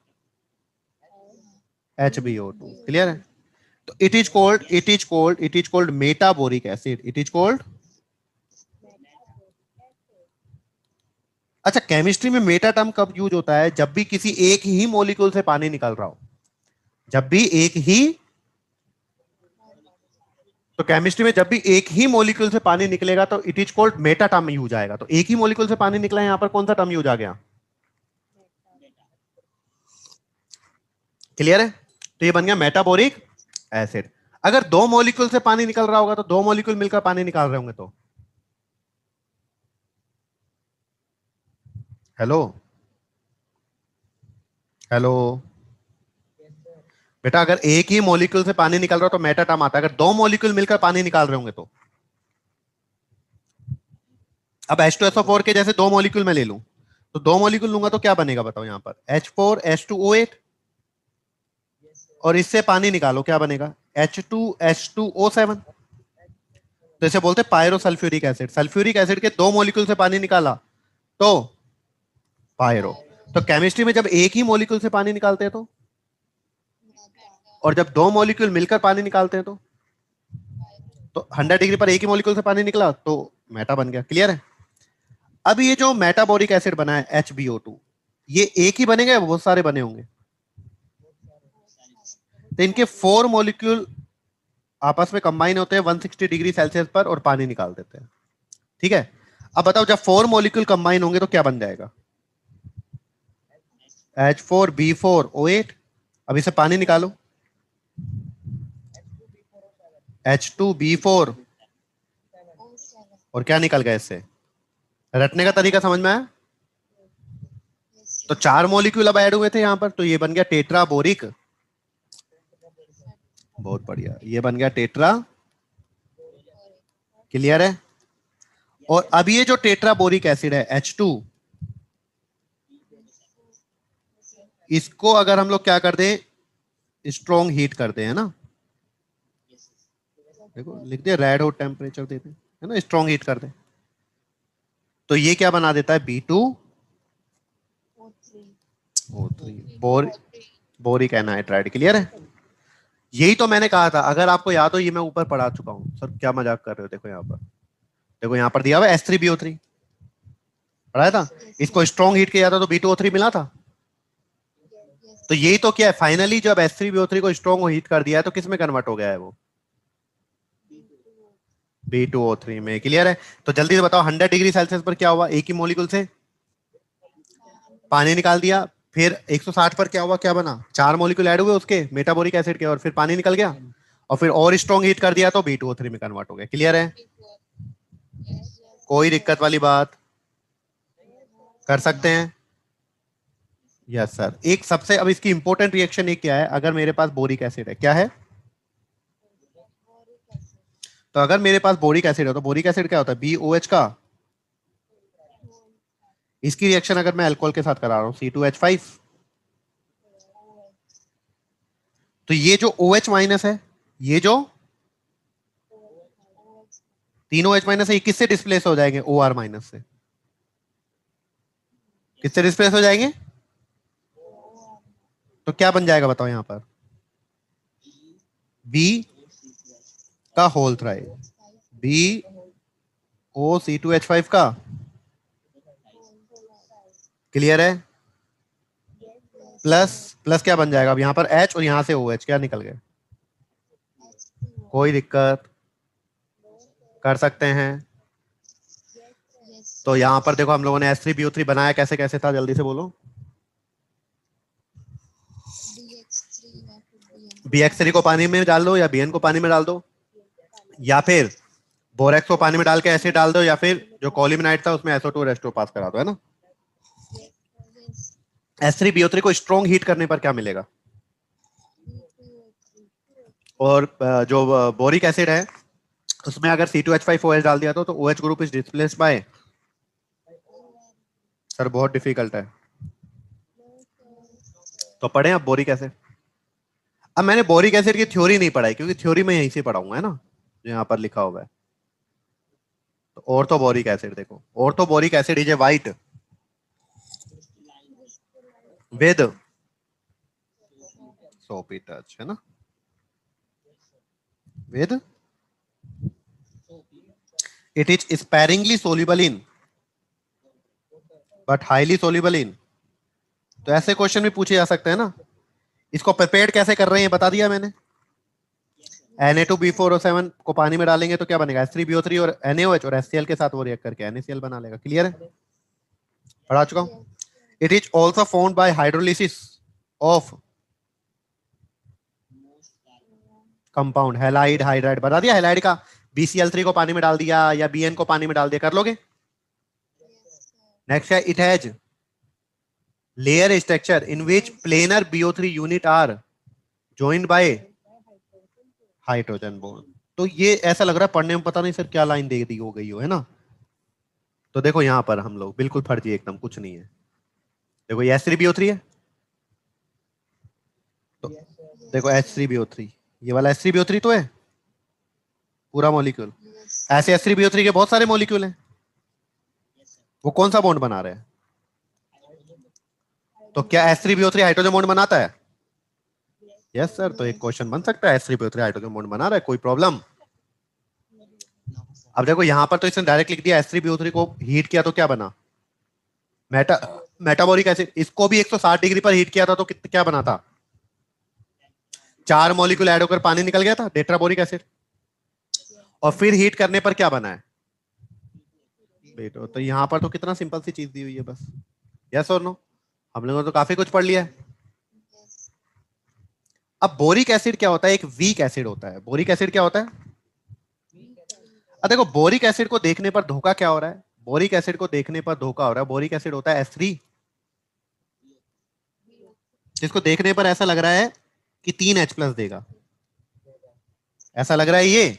HbO2, क्लियर है। तो it is called metaboric acid, it is called. अच्छा, केमिस्ट्री में मेटा टर्म कब यूज होता है, जब भी किसी एक ही मॉलिक्यूल से पानी निकल रहा हो, जब भी एक ही, तो केमिस्ट्री में जब भी एक ही मॉलिक्यूल से पानी निकलेगा तो it is called Meta term use आएगा। तो एक ही मॉलिक्यूल से पानी निकला है, यहां पर कौन सा टर्म यूज आ गया, क्लियर है। तो ये बन गया मेटाबोरिक एसिड। अगर दो मॉलिक्यूल से पानी निकल रहा होगा तो दो मॉलिक्यूल मिलकर पानी निकाल रहे होंगे, तो हेलो, हेलो बेटा, अगर एक ही मॉलिक्यूल से पानी निकल रहा हो तो मेटा टर्म आता है, अगर दो मॉलिक्यूल मिलकर पानी निकाल रहे होंगे तो। अब H2SO4 के जैसे दो मॉलिक्यूल मैं ले लूं, तो दो मॉलिक्यूल लूंगा तो क्या बनेगा बताओ, यहां पर H4H2O8, और इससे पानी निकालो क्या बनेगा, H2H2O7। तो इसे बोलते हैं पायरोसल्फ्यूरिक एसिड। सल्फ्यूरिक एसिड के दो मॉलिक्यूल से पानी निकाला तो पायरो। तो केमिस्ट्री में जब एक ही मॉलिक्यूल से पानी निकालते हैं और जब दो मॉलिक्यूल मिलकर पानी निकालते हैं तो 100 डिग्री पर एक ही मॉलिक्यूल से पानी निकला तो मेटा बन गया, क्लियर है। अब ये जो मेटाबोरिक एसिड बना है HbO2, ये एक ही बनेगा या बहुत सारे बने होंगे, तो इनके 4 मॉलिक्यूल आपस में कंबाइन होते हैं 160 डिग्री सेल्सियस पर और पानी निकाल देते हैं, ठीक है। अब बताओ, जब 4 मॉलिक्यूल कंबाइन होंगे तो क्या बन जाएगा, H4B4O8। अब इसे पानी निकालो, H2B4, और क्या निकल गया इससे, रटने का तरीका समझ में आया। तो 4 मॉलिक्यूल अब ऐड हुए थे यहां पर, तो ये बन गया टेट्राबोरिक, बहुत बढ़िया, ये बन गया टेट्रा, क्लियर है। और अब ये जो टेट्राबोरिक एसिड है H2, इसको अगर हम लोग क्या कर दें, स्ट्रॉन्ग हीट करते हैं ना, देखो लिख दिया, रेड हॉट टेम्परेचर देते हैं, है ना, स्ट्रॉन्ग हीट करते हैं, तो ये क्या बना देता है, B2O3, बोरिक एनाइड्राइड, क्लियर है। यही तो मैंने कहा था, अगर आपको याद हो, ये मैं ऊपर पढ़ा चुका हूं सर, क्या मजाक कर रहे हो, देखो यहाँ पर, देखो यहाँ पर दिया हुआ H3BO3 पढ़ाया था, इसको स्ट्रॉन्ग हीट किया था तो B2O3 मिला था। तो यही तो क्या है, फाइनली जब H3BO3 को स्ट्रॉन्ग हीट कर दिया है तो किस में कन्वर्ट हो गया है वो, B2O3 में, क्लियर है। तो जल्दी से बताओ, 100 डिग्री सेल्सियस पर क्या हुआ, एक ही मॉलिक्यूल से पानी निकाल दिया, फिर 160 पर क्या हुआ, क्या बना, 4 मॉलिक्यूल ऐड हुए उसके मेटाबोरिक एसिड के, और फिर पानी निकल गया, और फिर और स्ट्रॉन्ग हीट कर दिया तो B2O3 में कन्वर्ट हो गया, क्लियर है। कोई दिक्कत वाली बात, कर सकते हैं, यस सर। एक सबसे, अब इसकी इंपॉर्टेंट रिएक्शन एक क्या है, अगर मेरे पास बोरिक एसिड है, क्या है, तो अगर मेरे पास बोरिक एसिड है तो बोरिक एसिड क्या होता है, BOH का, इसकी रिएक्शन अगर मैं अल्कोहल के साथ करा रहा हूं C2H5, तो ये जो OH माइनस है, ये जो तीनों H माइनस है, ये किससे डिस्प्लेस हो जाएंगे, OR माइनस से, किससे डिस्प्लेस हो जाएंगे, तो क्या बन जाएगा बताओ यहां पर, B का होल थ्राइड, BOC2H5 का, क्लियर है, प्लस प्लस क्या बन जाएगा, अब यहां पर H और यहां से OH क्या निकल गए, कोई दिक्कत, कर सकते हैं। तो यहां पर देखो, हम लोगों ने H3BO3 बनाया, कैसे कैसे था, जल्दी से बोलो, BH3 को पानी में डाल दो या BN को पानी में डाल दो, या फिर बोरेक्स को पानी में डाल के एसिड डाल दो, या फिर जो कोलिमिनाइट था उसमें SO2 और H2 पास करा दो, है ना। H3BO3 को स्ट्रॉन्ग हीट करने पर क्या मिलेगा? और जो बोरिक एसिड है उसमें अगर C2H5OH डाल दिया तो OH group is displaced by, sir बहुत डिफिकल्ट है, तो पढ़े आप बोरिक एसिड। अब मैंने बोरिक एसिड की थ्योरी नहीं पढ़ाई क्योंकि थ्योरी में यहीं से पढ़ाऊंगा, है ना, जो यहाँ पर लिखा हुआ है। तो ऑर्थोबोरिक एसिड देखो, orthoboric acid is a white with सोपी टच, है ना, with it is sparingly soluble in but highly soluble in. तो ऐसे क्वेश्चन भी पूछे जा सकते हैं ना। इसको प्रिपेयर कैसे कर रहे हैं बता दिया मैंने। Na2B4O7 को पानी में डालेंगे तो क्या बनेगा? H3BO3 और NaOH, और HCl के साथ वो रिएक्ट करके NaCl बना लेगा। क्लियर है? पढ़ा चुका हूं। It is also formed by hydrolysis of compound halide hydride. बता दिया हैलाइड का, BCl3 को पानी में डाल दिया या BN को पानी में डाल दिया, कर लोगे। नेक्स्ट है it has layer structure in which planar BO3 unit are joined by hydrogen bond. तो ये ऐसा लग रहा है पढ़ने में पता नहीं सर क्या लाइन दे दी हो गई हो, है ना। तो देखो यहां पर हम लोग बिल्कुल फर्जी, एकदम कुछ नहीं है। देखो ये H3BO3 है, तो देखो H3BO3, ये वाला H3BO3 तो है पूरा मॉलिक्यूल। ऐसे H3BO3 के बहुत सारे मॉलिक्यूल हैं, वो कौन सा बॉन्ड बना रहे हैं? तो क्या H3BO3 हाइड्रोजन बॉन्ड बनाता है? Yes sir. तो एक क्वेश्चन बन सकता है H3BO3 हाइड्रोजन बॉन्ड बना रहा है, कोई प्रॉब्लम? अब देखो यहां पर तो इसने डायरेक्ट लिख दिया H3BO3 को हीट किया तो क्या बना? मेटाबोरिक एसिड। इसको भी 160 डिग्री पर हीट किया था तो क्या बना था? 4 मॉलिक्यूल ऐड होकर पानी निकल गया था, टेट्राबोरिक एसिड। और फिर हीट करने पर क्या बना है बेटो? तो यहां पर तो कितना सिंपल सी चीज दी हुई है बस। यस और नो? हम लोगों ने तो काफी कुछ पढ़ लिया है। अब बोरिक एसिड क्या होता है? एक वीक एसिड होता है। बोरिक एसिड क्या होता है? अब देखो बोरिक एसिड को देखने पर धोखा क्या हो रहा है? बोरिक एसिड को देखने पर धोखा हो रहा है। बोरिक एसिड होता है H3, जिसको देखने पर ऐसा लग रहा है कि 3H+ देगा, ऐसा लग रहा है ये।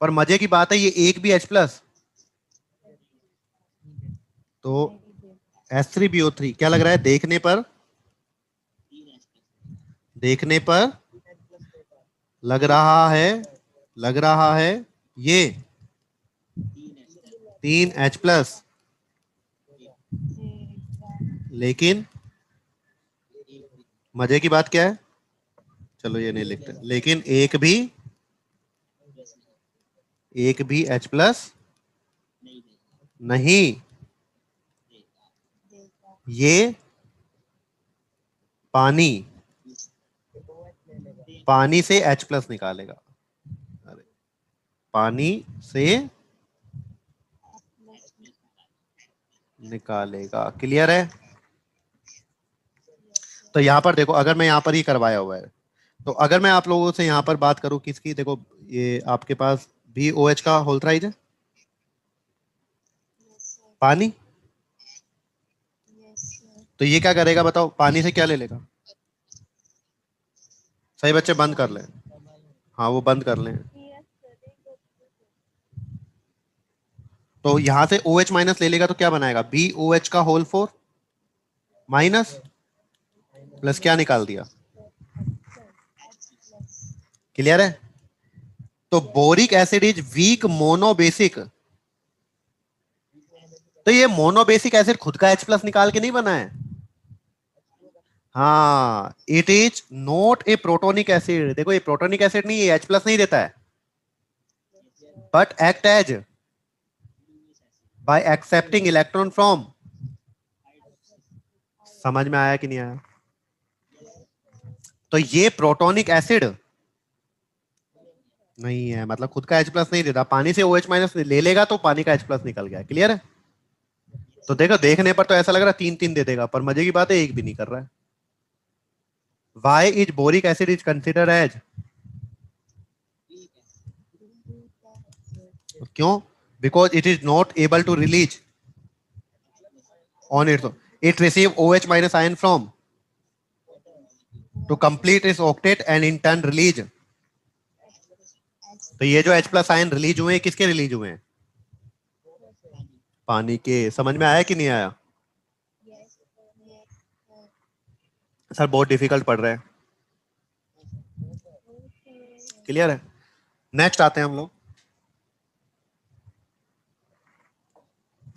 पर मजे की बात है ये एक भी H+, तो H3BO3 क्या लग रहा है देखने पर लग रहा है ये 3H+, लेकिन मजे की बात क्या है? चलो ये नहीं लिखते, लेकिन एक भी H+ नहीं, ये पानी से H+ निकालेगा। अरे पानी से निकालेगा। क्लियर है? तो यहां पर देखो, अगर मैं यहां पर ही करवाया हुआ है, तो अगर मैं आप लोगों से यहां पर बात करूं किसकी, देखो ये आपके पास BOH का होल थ्राइज है, पानी। तो ये क्या करेगा बताओ? पानी से क्या ले लेगा? सही बच्चे बंद कर लें। हाँ वो बंद कर लें। तो यहां से OH- ले लेगा तो क्या बनाएगा? BOH का होल 4 माइनस प्लस क्या निकाल दिया? क्लियर है? तो boric acid is weak monobasic. तो ये मोनोबेसिक एसिड खुद का H+ निकाल के नहीं बना है। हाँ, it is not a protonic acid. देखो ये प्रोटोनिक एसिड नहीं, ये H+ नहीं देता है, but act as by accepting electron from. समझ में आया कि नहीं आया? तो ये प्रोटोनिक एसिड नहीं है, मतलब खुद का H+ नहीं देता, पानी से OH- ले लेगा तो पानी का H+ निकल गया। क्लियर है? तो देखो देखने पर तो ऐसा लग रहा है 3 3 दे देगा, पर मजे की बात है एक भी नहीं कर रहा है। Why is boric acid is considered as? क्यों? Because it is not able to release on its own. It receive OH minus ion from to complete its octet and in turn release. तो ये जो H प्लस आयन रिलीज हुए हैं किसके रिलीज हुए हैं? पानी के। समझ में आया कि नहीं आया? सर बहुत डिफिकल्ट पढ़ रहे हैं। क्लियर है? नेक्स्ट आते हैं हम लोग।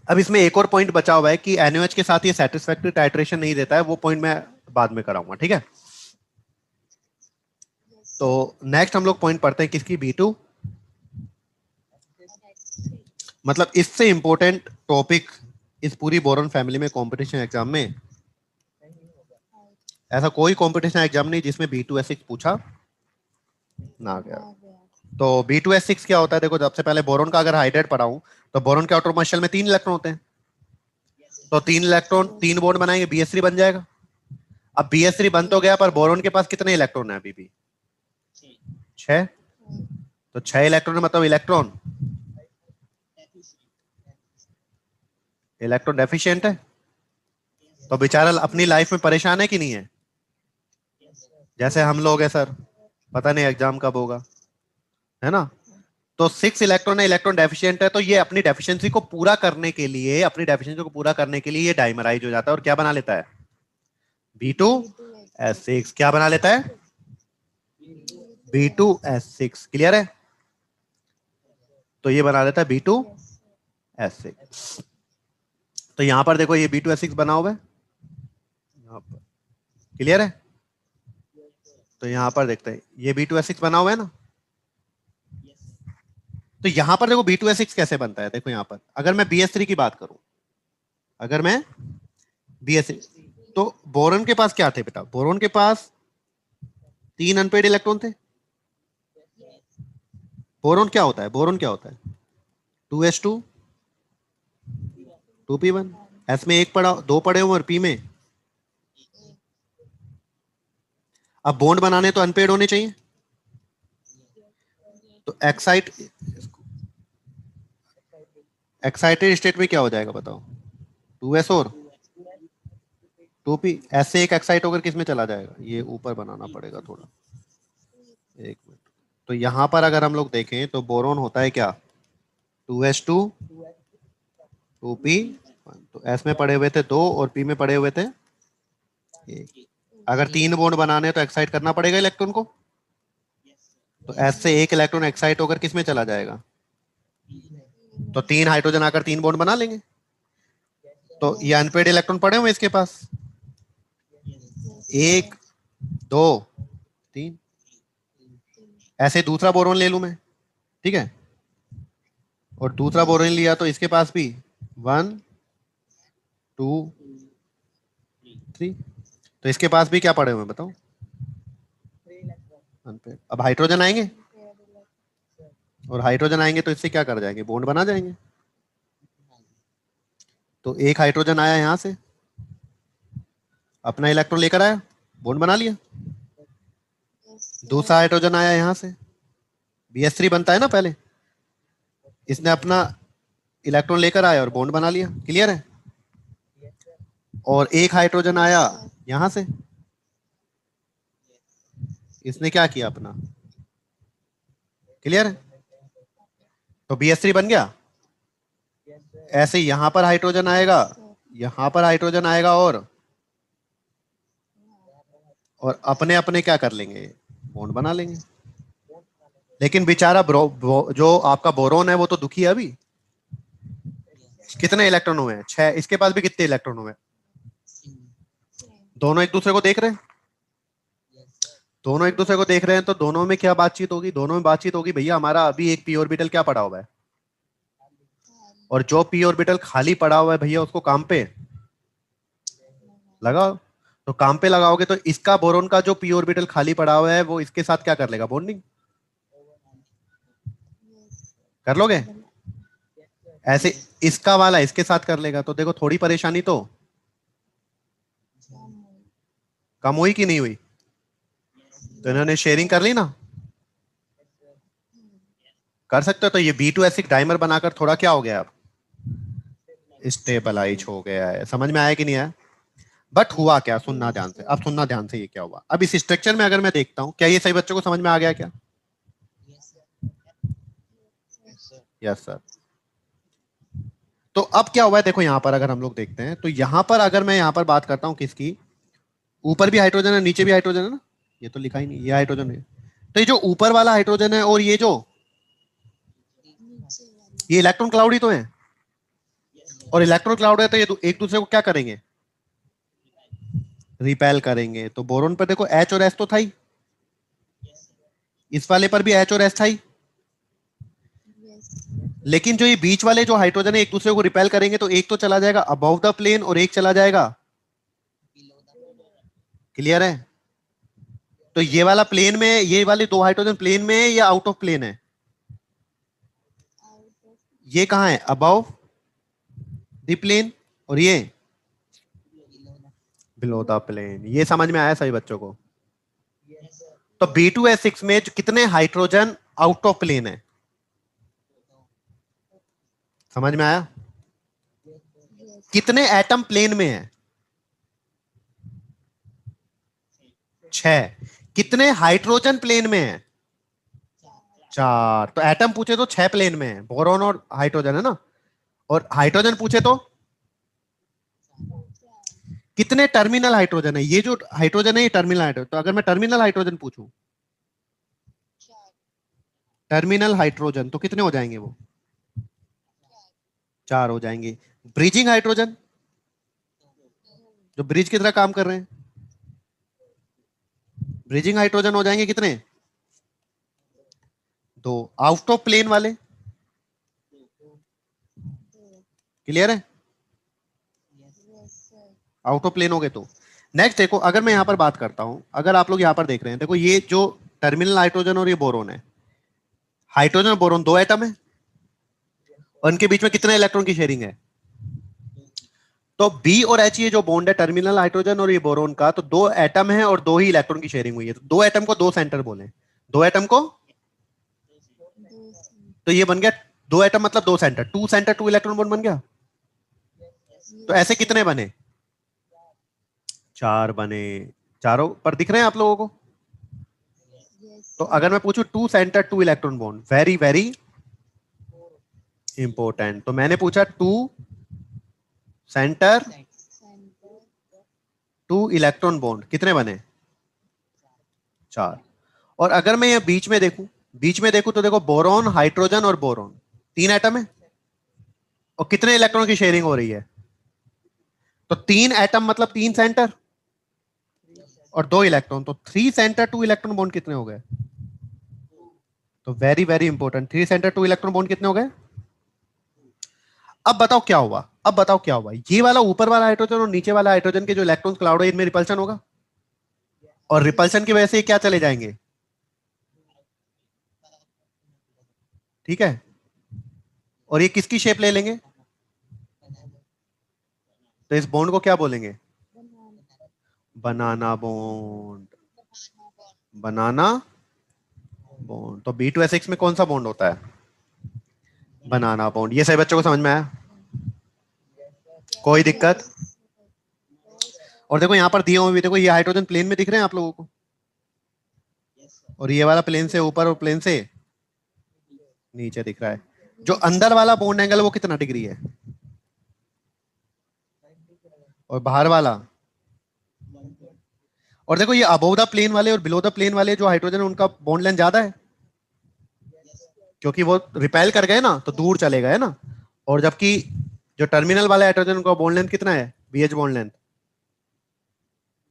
अब इसमें एक और पॉइंट बचा हुआ है कि NaOH के साथ ये सेटिस्फैक्टरी टाइट्रेशन नहीं देता है, वो पॉइंट मैं बाद में कराऊंगा, ठीक है? तो नेक्स्ट हम लोग पॉइंट पढ़ते हैं किसकी? B2। मतलब इससे इंपॉर्टेंट टॉपिक इस पूरी बोरॉन फैमिली में कंपटीशन एग्जाम में ऐसा कोई कंपटीशन एग्जाम नहीं जिसमें B2S6 पूछा ना गया। तो B2S6 क्या होता है? देखो, सबसे पहले बोरॉन का अगर हाइड्रेट पढ़ाऊं तो बोरॉन के आउटर शेल में 3 इलेक्ट्रॉन होते हैं, तो 3 इलेक्ट्रॉन 3 बॉन्ड बनाएंगे, BH3 बन जाएगा। अब BH3 बन तो गया, पर बोरॉन के पास कितने इलेक्ट्रॉन है अभी भी? 6। तो 6 इलेक्ट्रॉन मतलब इलेक्ट्रॉन डेफिशिएंट है, तो बेचारा अपनी लाइफ में परेशान है कि नहीं है? जैसे हम लोग है सर, पता नहीं एग्जाम कब होगा, है ना? तो 6 इलेक्ट्रॉन है, इलेक्ट्रॉन डेफिशिएंट है, तो ये अपनी डेफिशिएंसी को पूरा करने के लिए ये डाइमराइज हो जाता है और क्या बना लेता है? B2S6। क्या बना लेता है? B2S6। क्लियर है? तो ये बना लेता है B2S6। तो यहां पर देखो, ये B2S6 बना हुआ है यहां पर। क्लियर है? तो यहां पर देखते हैं, ये B2S6 बना हुआ है ना। तो यहां पर देखो B2S6 कैसे बनता है। देखो यहां पर अगर मैं BH3 की बात करूं, अगर मैं BH3, तो बोरॉन के पास क्या थे बेटा? बोरॉन के पास 3 अनपेड इलेक्ट्रॉन थे। बोरॉन क्या होता है? 2s2 2p1। S में 1 पड़ा, 2 पड़े हुए और P में। अब बॉन्ड बनाने तो अनपेड होने चाहिए, तो एक्साइटेड स्टेट में क्या हो जाएगा बताओ? 2s और 2p। S से 1 एक्साइट होकर किस में चला जाएगा? ये ऊपर बनाना पड़ेगा थोड़ा, 1 मिनट। तो यहां पर अगर हम लोग देखें तो बोरॉन होता है क्या? 2s2 2p1। तो S में पड़े हुए थे 2 और P में पड़े हुए थे 1। अगर 3 बॉन्ड बनाने हैं तो एक्साइट करना पड़ेगा इलेक्ट्रॉन को, तो S से 1 इलेक्ट्रॉन एक्साइट होकर किस में चला जाएगा? तो 3 हाइड्रोजन आकर 3 बॉन्ड बना लेंगे। तो ये अनपेड इलेक्ट्रॉन पड़े हुए इसके पास, 1 2 3। ऐसे दूसरा बोरॉन ले लूं मैं, ठीक है? और दूसरा बोरॉन लिया तो इसके पास भी 1 2 3। तो इसके पास भी क्या पड़े हुए हैं बताओ? अनपेड। अब हाइड्रोजन आएंगे, और हाइड्रोजन आएंगे तो इससे क्या कर जाएंगे? बॉन्ड बना जाएंगे। तो एक हाइड्रोजन आया यहां से, अपना इलेक्ट्रॉन लेकर आया, बॉन्ड बना लिया। दूसरा हाइड्रोजन आया यहां से, BH3 बनता है ना पहले, इसने अपना इलेक्ट्रॉन लेकर आया और बॉन्ड बना लिया। क्लियर है? और एक हाइड्रोजन आया यहां से, इसने क्या किया अपना। क्लियर है? तो BH3 बन गया। ऐसे यहां पर हाइड्रोजन आएगा, यहां पर हाइड्रोजन आएगा, और अपने अपने क्या कर लेंगे? बॉन्ड बना लेंगे। लेकिन बेचारा जो आपका बोरोन है वो तो दुखी है अभी। कितने इलेक्ट्रॉन हुए हैं? 6। इसके पास भी कितने इलेक्ट्रॉन हुए? दोनों एक दूसरे को देख रहे हैं, दोनों एक दूसरे को देख रहे हैं, तो दोनों में क्या बातचीत होगी? दोनों में बातचीत होगी, भैया हमारा अभी एक p ऑर्बिटल क्या पड़ा हुआ है, और जो p ऑर्बिटल खाली पड़ा हुआ है भैया उसको काम पे लगाओ। तो काम पे लगाओगे तो इसका बोरोन का जो p ऑर्बिटल खाली पड़ा हुआ है वो इसके साथ क्या कर लेगा? बॉन्डिंग कर लोगे? ऐसे इसका वाला इसके साथ कर लेगा, तो देखो थोड़ी परेशानी तो कम हुई कि नहीं हुई? तो इन्होंने शेयरिंग कर ली ना, कर सकते हो। तो ये B2H6 डाइमर बनाकर थोड़ा क्या हो गया, अब स्टेबलाइज हो गया है। समझ में आया कि नहीं आया? बट हुआ क्या, सुनना ध्यान से, अब सुनना ध्यान से, ये क्या हुआ अब इस स्ट्रक्चर में अगर मैं देखता हूं, क्या ये सही बच्चों को समझ में आ गया क्या? Yes sir. तो अब क्या हुआ है, देखो यहां पर अगर हम लोग देखते हैं, तो यहां पर अगर मैं यहां पर बात करता हूं किसकी, ऊपर भी हाइड्रोजन है नीचे भी हाइड्रोजन है ना, ये तो लिखा ही नहीं, ये हाइड्रोजन है। तो ये जो ऊपर वाला हाइड्रोजन है और ये जो ये इलेक्ट्रॉन क्लाउड ही तो है, और इलेक्ट्रॉन क्लाउड है तो ये एक दूसरे को क्या करेंगे, रिपेल करेंगे। तो बोरोन पर देखो H और S तो था ही, इस वाले पर भी H और S था ही, लेकिन जो ये बीच वाले जो हाइड्रोजन है एक दूसरे को रिपेल करेंगे, तो एक तो चला जाएगा अबव द प्लेन और एक चला जाएगा, क्लियर है? तो ये वाला प्लेन में, ये वाले दो हाइड्रोजन प्लेन में है या आउट ऑफ प्लेन है? ये कहां है, अबव द प्लेन, और ये बिलो द प्लेन। ये समझ में आया सभी बच्चों को? तो B2H6 में कितने हाइड्रोजन आउट ऑफ प्लेन है, समझ में आया? कितने एटम प्लेन में है, 6। कितने हाइड्रोजन प्लेन में है, 4। तो एटम पूछे तो 6 प्लेन में है, बोरॉन और हाइड्रोजन है ना, और हाइड्रोजन पूछे तो कितने टर्मिनल हाइड्रोजन है, ये जो हाइड्रोजन है ये टर्मिनल हाइड्रोजन। तो अगर मैं टर्मिनल हाइड्रोजन पूछूं, टर्मिनल हाइड्रोजन तो कितने हो जाएंगे वो, 4 हो जाएंगे। ब्रिजिंग हाइड्रोजन जो ब्रिज की तरह काम कर रहे हैं, ब्रिजिंग हाइड्रोजन हो जाएंगे कितने, 2। आउट ऑफ प्लेन वाले, क्लियर है? आउट ऑफ प्लेन हो गए। तो नेक्स्ट देखो, अगर मैं यहां पर बात करता हूं, अगर आप लोग यहां पर देख रहे हैं, देखो ये जो टर्मिनल हाइड्रोजन और ये बोरोन है, हाइड्रोजन और बोरोन 2 एटम है, और इनके बीच में कितने इलेक्ट्रॉन की शेयरिंग है, तो बी और एच, ये जो बॉन्ड है टर्मिनल हाइड्रोजन और ये बोरोन का, तो 2 एटम है और 2 ही इलेक्ट्रॉन की शेयरिंग हुई है। तो 2 एटम को 2 सेंटर बोले, 2 एटम को, तो ये बन गया 2 एटम मतलब 2 सेंटर, 2 सेंटर 2 इलेक्ट्रॉन बॉन्ड बन गया। तो ऐसे कितने बने, 4 बने। चारों पर दिख रहे हैं आप लोगों को? तो अगर मैं पूछूं 2 centre 2 electron bond, very very important. तो मैंने पूछा 2 सेंटर 2 इलेक्ट्रॉन बॉन्ड कितने बने, 4। और अगर मैं ये बीच में देखूं, बीच में देखूं तो देखो बोरॉन हाइड्रोजन और बोरॉन 3 एटम है, और कितने इलेक्ट्रॉन की शेयरिंग हो रही है, तो 3 एटम मतलब 3 सेंटर और 2 इलेक्ट्रॉन, तो 3 सेंटर 2 इलेक्ट्रॉन बॉन्ड कितने हो गए, तो very very important, 3 centre 2 electron bond कितने हो गए। अब बताओ क्या हुआ, अब बताओ क्या हुआ, ये वाला ऊपर वाला हाइड्रोजन और नीचे वाला हाइड्रोजन के जो इलेक्ट्रॉन क्लाउड है इनमें रिपल्शन होगा, और रिपल्शन की वजह से ये क्या चले जाएंगे, ठीक है, और ये किसकी शेप ले लेंगे, तो इस बॉन्ड को क्या बोलेंगे, बनाना बॉन्ड, बनाना बॉन्ड। तो B2H6 में कौन सा बॉन्ड होता है, बनाना बॉन्ड। ये सभी बच्चों को समझ में आया, कोई दिक्कत? और देखो यहां पर दिए हुए भी, देखो ये हाइड्रोजन प्लेन में दिख रहे हैं आप लोगों को, और ये वाला प्लेन से ऊपर और प्लेन से नीचे दिख रहा है। जो अंदर वाला बॉन्ड एंगल वो कितना डिग्री है, और बाहर वाला, और देखो ये अबोव द प्लेन वाले और बिलो द प्लेन वाले जो हाइड्रोजन है उनका बॉन्ड लेंथ ज्यादा है, क्योंकि वो रिपेल कर गए ना तो दूर चले गए ना, और जबकि जो टर्मिनल वाले हाइड्रोजन का बॉन्ड लेंथ कितना है, BH bond length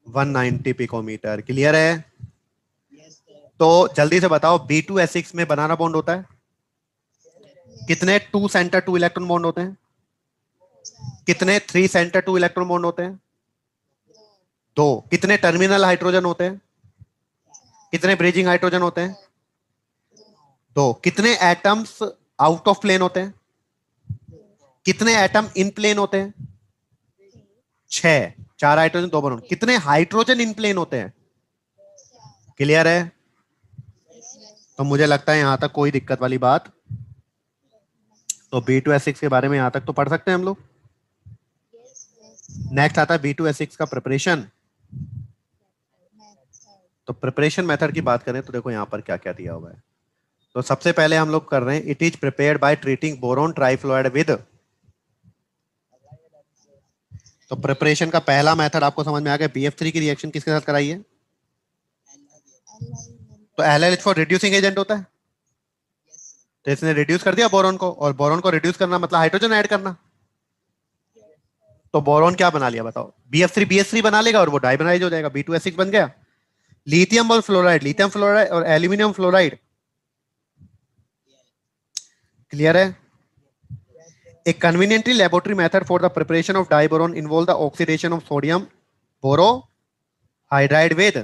190 picometre, clear है? तो जल्दी से बताओ B2H6 में बनाना बॉन्ड होता है, कितने 2 सेंटर 2 इलेक्ट्रॉन बॉन्ड होते हैं, कितने 3 सेंटर 2 इलेक्ट्रॉन बॉन्ड होते हैं, 2। कितने टर्मिनल हाइड्रोजन होते हैं, कितने ब्रिजिंग हाइड्रोजन होते हैं, 2। कितने एटम्स आउट ऑफ प्लेन होते हैं, कितने एटम इन प्लेन होते हैं, 6। 4 हाइड्रोजन 2 बोरॉन। कितने हाइड्रोजन इन प्लेन होते हैं, क्लियर है? तो मुझे लगता है यहां तक कोई दिक्कत वाली बात, तो B2H6 के बारे में यहां तक तो पढ़ सकते हैं हम लोग। नेक्स्ट आता है B2H6 का प्रिपरेशन। तो प्रिपरेशन मेथड की बात करें तो देखो यहां पर क्या क्या दिया हुआ है। तो सबसे पहले हम लोग कर रहे हैं, it is prepared by treating boron trifluoride with. तो प्रिपरेशन का पहला मेथड आपको समझ में आ गया। BF3 की रिएक्शन किसके साथ कराई है? तो LiH4 रिड्यूसिंग एजेंट होता है, तो इसने रिड्यूस कर दिया बोरोन को, और बोरोन को रिड्यूस करना मतलब हाइड्रोजन ऐड करना। तो बोरोन क्या बना लिया बताओ? BF3 BH3 बना लेगा और वो डाइबेनाइज हो जाएगा, B2H6 बन गया। लिथियम और फ्लोराइड, लिथियम फ्लोराइड और एल्यूमिनियम फ्लोराइड, क्लियर है? A conveniently laboratory method for the preparation of diboron involve the oxidation of sodium borohydride with।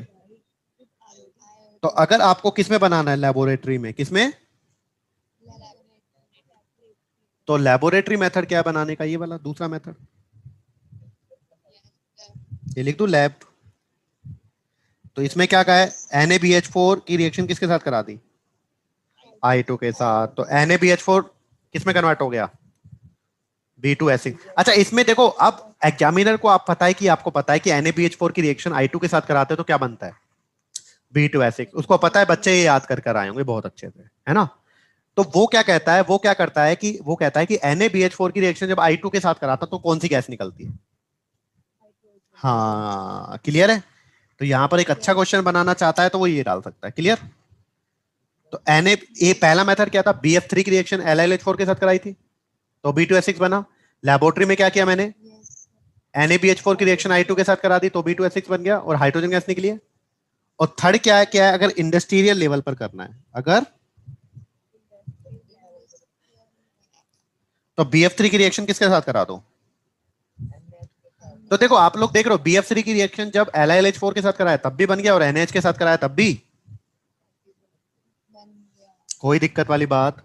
तो अगर आपको किसमें बनाना है लेबोरेटरी में, किसमें? तो लेबोरेटरी मेथड क्या है बनाने का? ये वाला दूसरा मेथड, ये लिख दो लैब। तो इसमें क्या कहा है? NaBH4 की रिएक्शन किसके साथ करा दी? I2 के साथ। तो NaBH4 किसमें कन्वर्ट हो गया? B2H6। अच्छा इसमें देखो, अब एग्जामिनर को आप पता है कि आपको पता है कि NaBH4 की रिएक्शन I2 के साथ कराते हैं तो क्या बनता है? B2H6। उसको पता है, बच्चे ये याद कर कर आए होंगे बहुत अच्छे से, है ना? तो वो क्या कहता है, वो क्या करता है कि वो कहता है कि NaBH4 की रिएक्शन जब I2 के साथ कराता तो कौन सी गैस निकलती है? हाँ, क्लियर है? तो यहां पर एक अच्छा क्वेश्चन बनाना चाहता है तो वो ये डाल सकता है, क्लियर? तो ये पहला मेथड क्या था? BF3 की रिएक्शन LiLH4 के साथ कराई थी तो B2H6 बना। लेबोरेटरी में क्या किया मैंने? NaBH4 की रिएक्शन I2 के साथ करा दी तो B2H6 बन गया और हाइड्रोजन गैस निकली है। और थर्ड क्या है? क्या है? अगर इंडस्ट्रियल लेवल पर करना है, अगर तो BF3 की रिएक्शन किसके साथ करा दो? तो देखो आप लोग देख रहे हो, BF3 की रिएक्शन जब LiLH4 के साथ कराया तब भी बन गया और NH के साथ कराया तब भी। कोई दिक्कत वाली बात?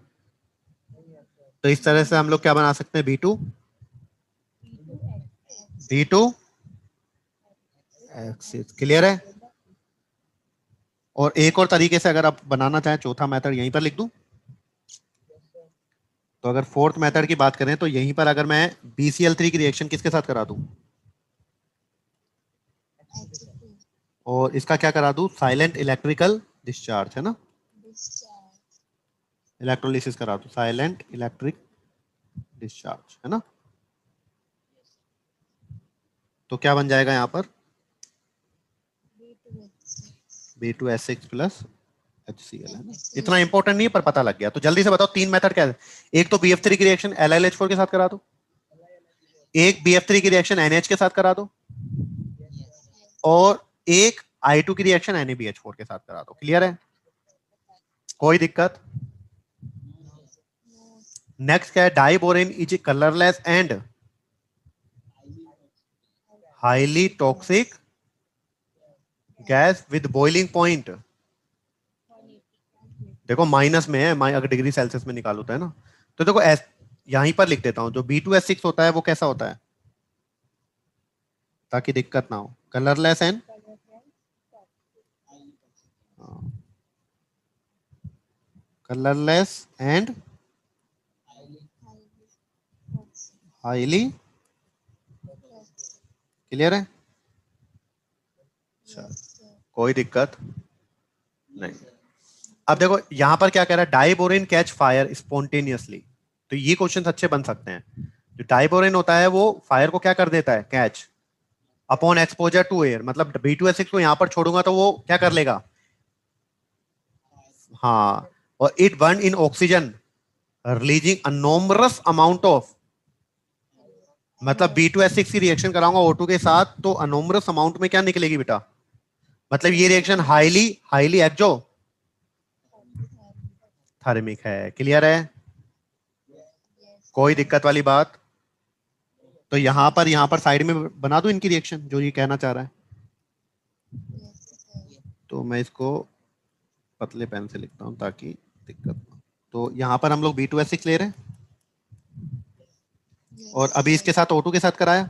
तो इस तरह से हम लोग क्या बना सकते हैं? B2 क्लियर है? और एक और तरीके से अगर आप बनाना चाहें, चौथा मेथड यहीं पर लिख दूं। तो अगर फोर्थ मेथड की बात करें तो यहीं पर अगर मैं BCl3 की रिएक्शन किसके साथ करा दूं? और इसका क्या करा दूं? साइलेंट इलेक्ट्रिकल डिस्चार्ज, है ना? इलेक्ट्रोलिसिस करा दूं, साइलेंट इलेक्ट्रिक डिस्चार्ज, है ना? तो क्या बन जाएगा यहां पर? B2H6 प्लस HCl, है ना? इतना इंपॉर्टेंट नहीं है पर पता लग गया। तो जल्दी से बताओ तीन मेथड क्या है? एक तो BF3 की रिएक्शन LiLH4 के साथ करा दो, एक BF3 की रिएक्शन NH के साथ करा दो, और एक I2 की रिएक्शन NaBH4 के साथ करा दो। क्लियर है? कोई दिक्कत? नेक्स्ट क्या है? Diborane is colourless and highly toxic gas with boiling point. देखो माइनस में है, अगर डिग्री सेल्सियस में निकालो तो, है ना? तो देखो यहीं पर लिख देता हूं, जो B2H6 होता है वो कैसा होता है, ताकि दिक्कत ना हो। Colourless and colourless and highly, clear है? कोई दिक्कत नहीं। अब देखो यहां पर क्या कह रहा है? Diborane catch fire spontaneously. तो ये क्वेश्चन अच्छे बन सकते हैं। जो डाइबोरेन होता है वो फायर को क्या कर देता है? Catch upon exposure to air. मतलब B2H6 को यहां पर छोड़ूंगा तो वो क्या कर लेगा? हाँ, और it burn in oxygen releasing enormous amount of. मतलब B2H6 की रिएक्शन कराऊंगा O2 के साथ तो अनोमरस अमाउंट में क्या निकलेगी बेटा? मतलब ये reaction highly highly exothermic है। क्लियर है? कोई दिक्कत वाली बात? तो यहां पर साइड में बना दूं इनकी रिएक्शन जो ये कहना चाह रहा है। तो मैं इसको पतले पेन से लिखता हूं ताकि दिक्कत ना हो। तो यहां पर हम लोग B2H6 ले रहे हैं और अभी इसके साथ O2 के साथ कराया,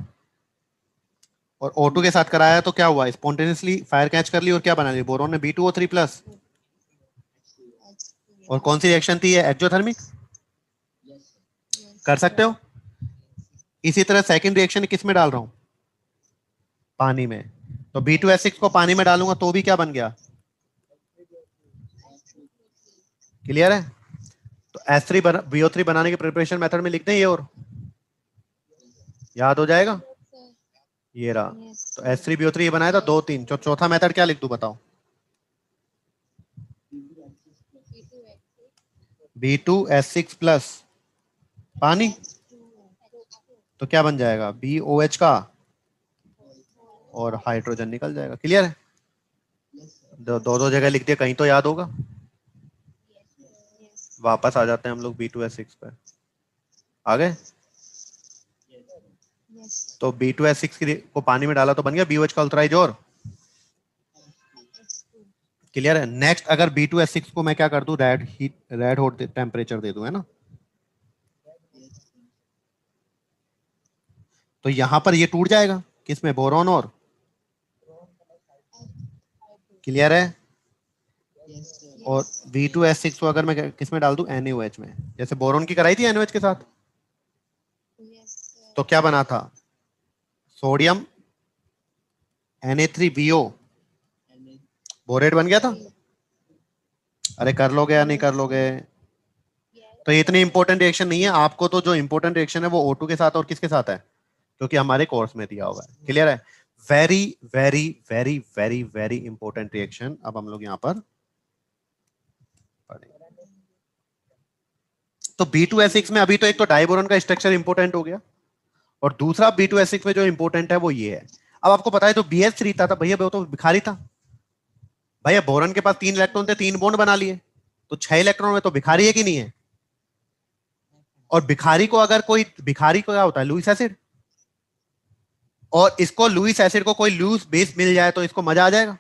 और O2 के साथ कराया तो क्या हुआ, स्पॉन्टेनियसली फायर कैच कर ली और क्या बना ली, बोरोन ने B2O3 प्लस। और कौन सी रिएक्शन थी ये, एक्सोथर्मिक। कर सकते हो। इसी तरह सेकंड रिएक्शन किस में डाल रहा हूं, पानी में। तो B2S6 को पानी में डालूंगा तो भी क्या बन गया, क्लियर है। तो BO3 बनाने के प्रिपरेशन मेथड में लिख दें ये, और याद हो जाएगा। ये रहा। तो H3BO3 ये बनाया था 2 3। चौथा मेथड क्या लिख दूं बताओ, B2S6 प्लस पानी। तो क्या बन जाएगा, BOH का और हाइड्रोजन निकल जाएगा। क्लियर है। दो जगह लिख दिया, कहीं तो याद होगा। वापस आ जाते हैं हम लोग B2S6 पर। आ गए। तो B2S6 को पानी में डाला तो बन गया BOH का अल्ट्राइज और। क्लियर है। नेक्स्ट अगर B2S6 को मैं क्या कर दूं, रेड हॉट टेम्परेचर दे दूं, है ना। तो यहां पर ये टूट जाएगा किसमें, बोरॉन और। क्लियर है। और B2S6 को अगर मैं किस में डाल दूं, NaOH में, जैसे बोरॉन की कराई थी NaOH के साथ। तो क्या बना था, सोडियम Na3BO, बोरेट बन गया था। अरे कर लोगे या नहीं कर लोगे। तो ये इतनी इंपॉर्टेंट रिएक्शन नहीं है आपको, तो जो इंपॉर्टेंट रिएक्शन है वो O2 के साथ और किसके साथ है, क्योंकि हमारे कोर्स में दिया हुआ है। क्लियर है। Very very very very very important reaction. अब हम लोग यहाँ पर पढ़ेंगे। तो B2S6 में अभी तो एक तो डाइबोरॉन का स्ट्रक्चर इंपॉर्टेंट हो गया, और दूसरा B2S6 में जो इंपॉर्टेंट है वो ये है। अब आपको पता है तो BH3 था भैया, वो तो भिखारी था भैया। बोरॉन के पास 3 इलेक्ट्रॉन थे, 3 बॉन्ड बना लिए, तो 6 इलेक्ट्रॉन में तो भिखारी है कि नहीं है। और भिखारी को अगर कोई, भिखारी को क्या होता है, लुईस एसिड। और इसको लुईस एसिड को कोई लुईस बेस मिल जाए तो इसको मजा आ जाएगा।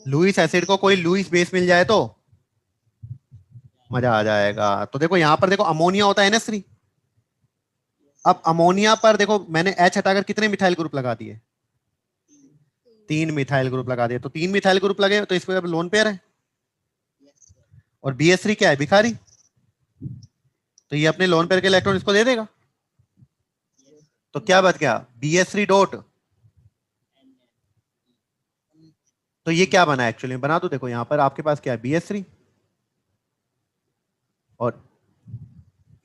लुईस एसिड को कोई लुईस बेस मिल जाए तो मजा आ जाएगा। तो देखो यहां पर देखो अमोनिया होता है NH3। अब अमोनिया पर देखो मैंने H हटाकर कितने मिथाइल ग्रुप लगा दिए, 3 मिथाइल ग्रुप लगा दिए। तो 3 मिथाइल ग्रुप लगे तो इस पर अब लोन पेयर है। और BH3 क्या है, भिखारी। तो ये अपने लोन पेयर के इलेक्ट्रॉन इसको दे देगा। तो क्या बच गया, BH3 डॉट। तो ये क्या बना एक्चुअली बना दो, देखो यहां पर आपके पास क्या है, BH3। और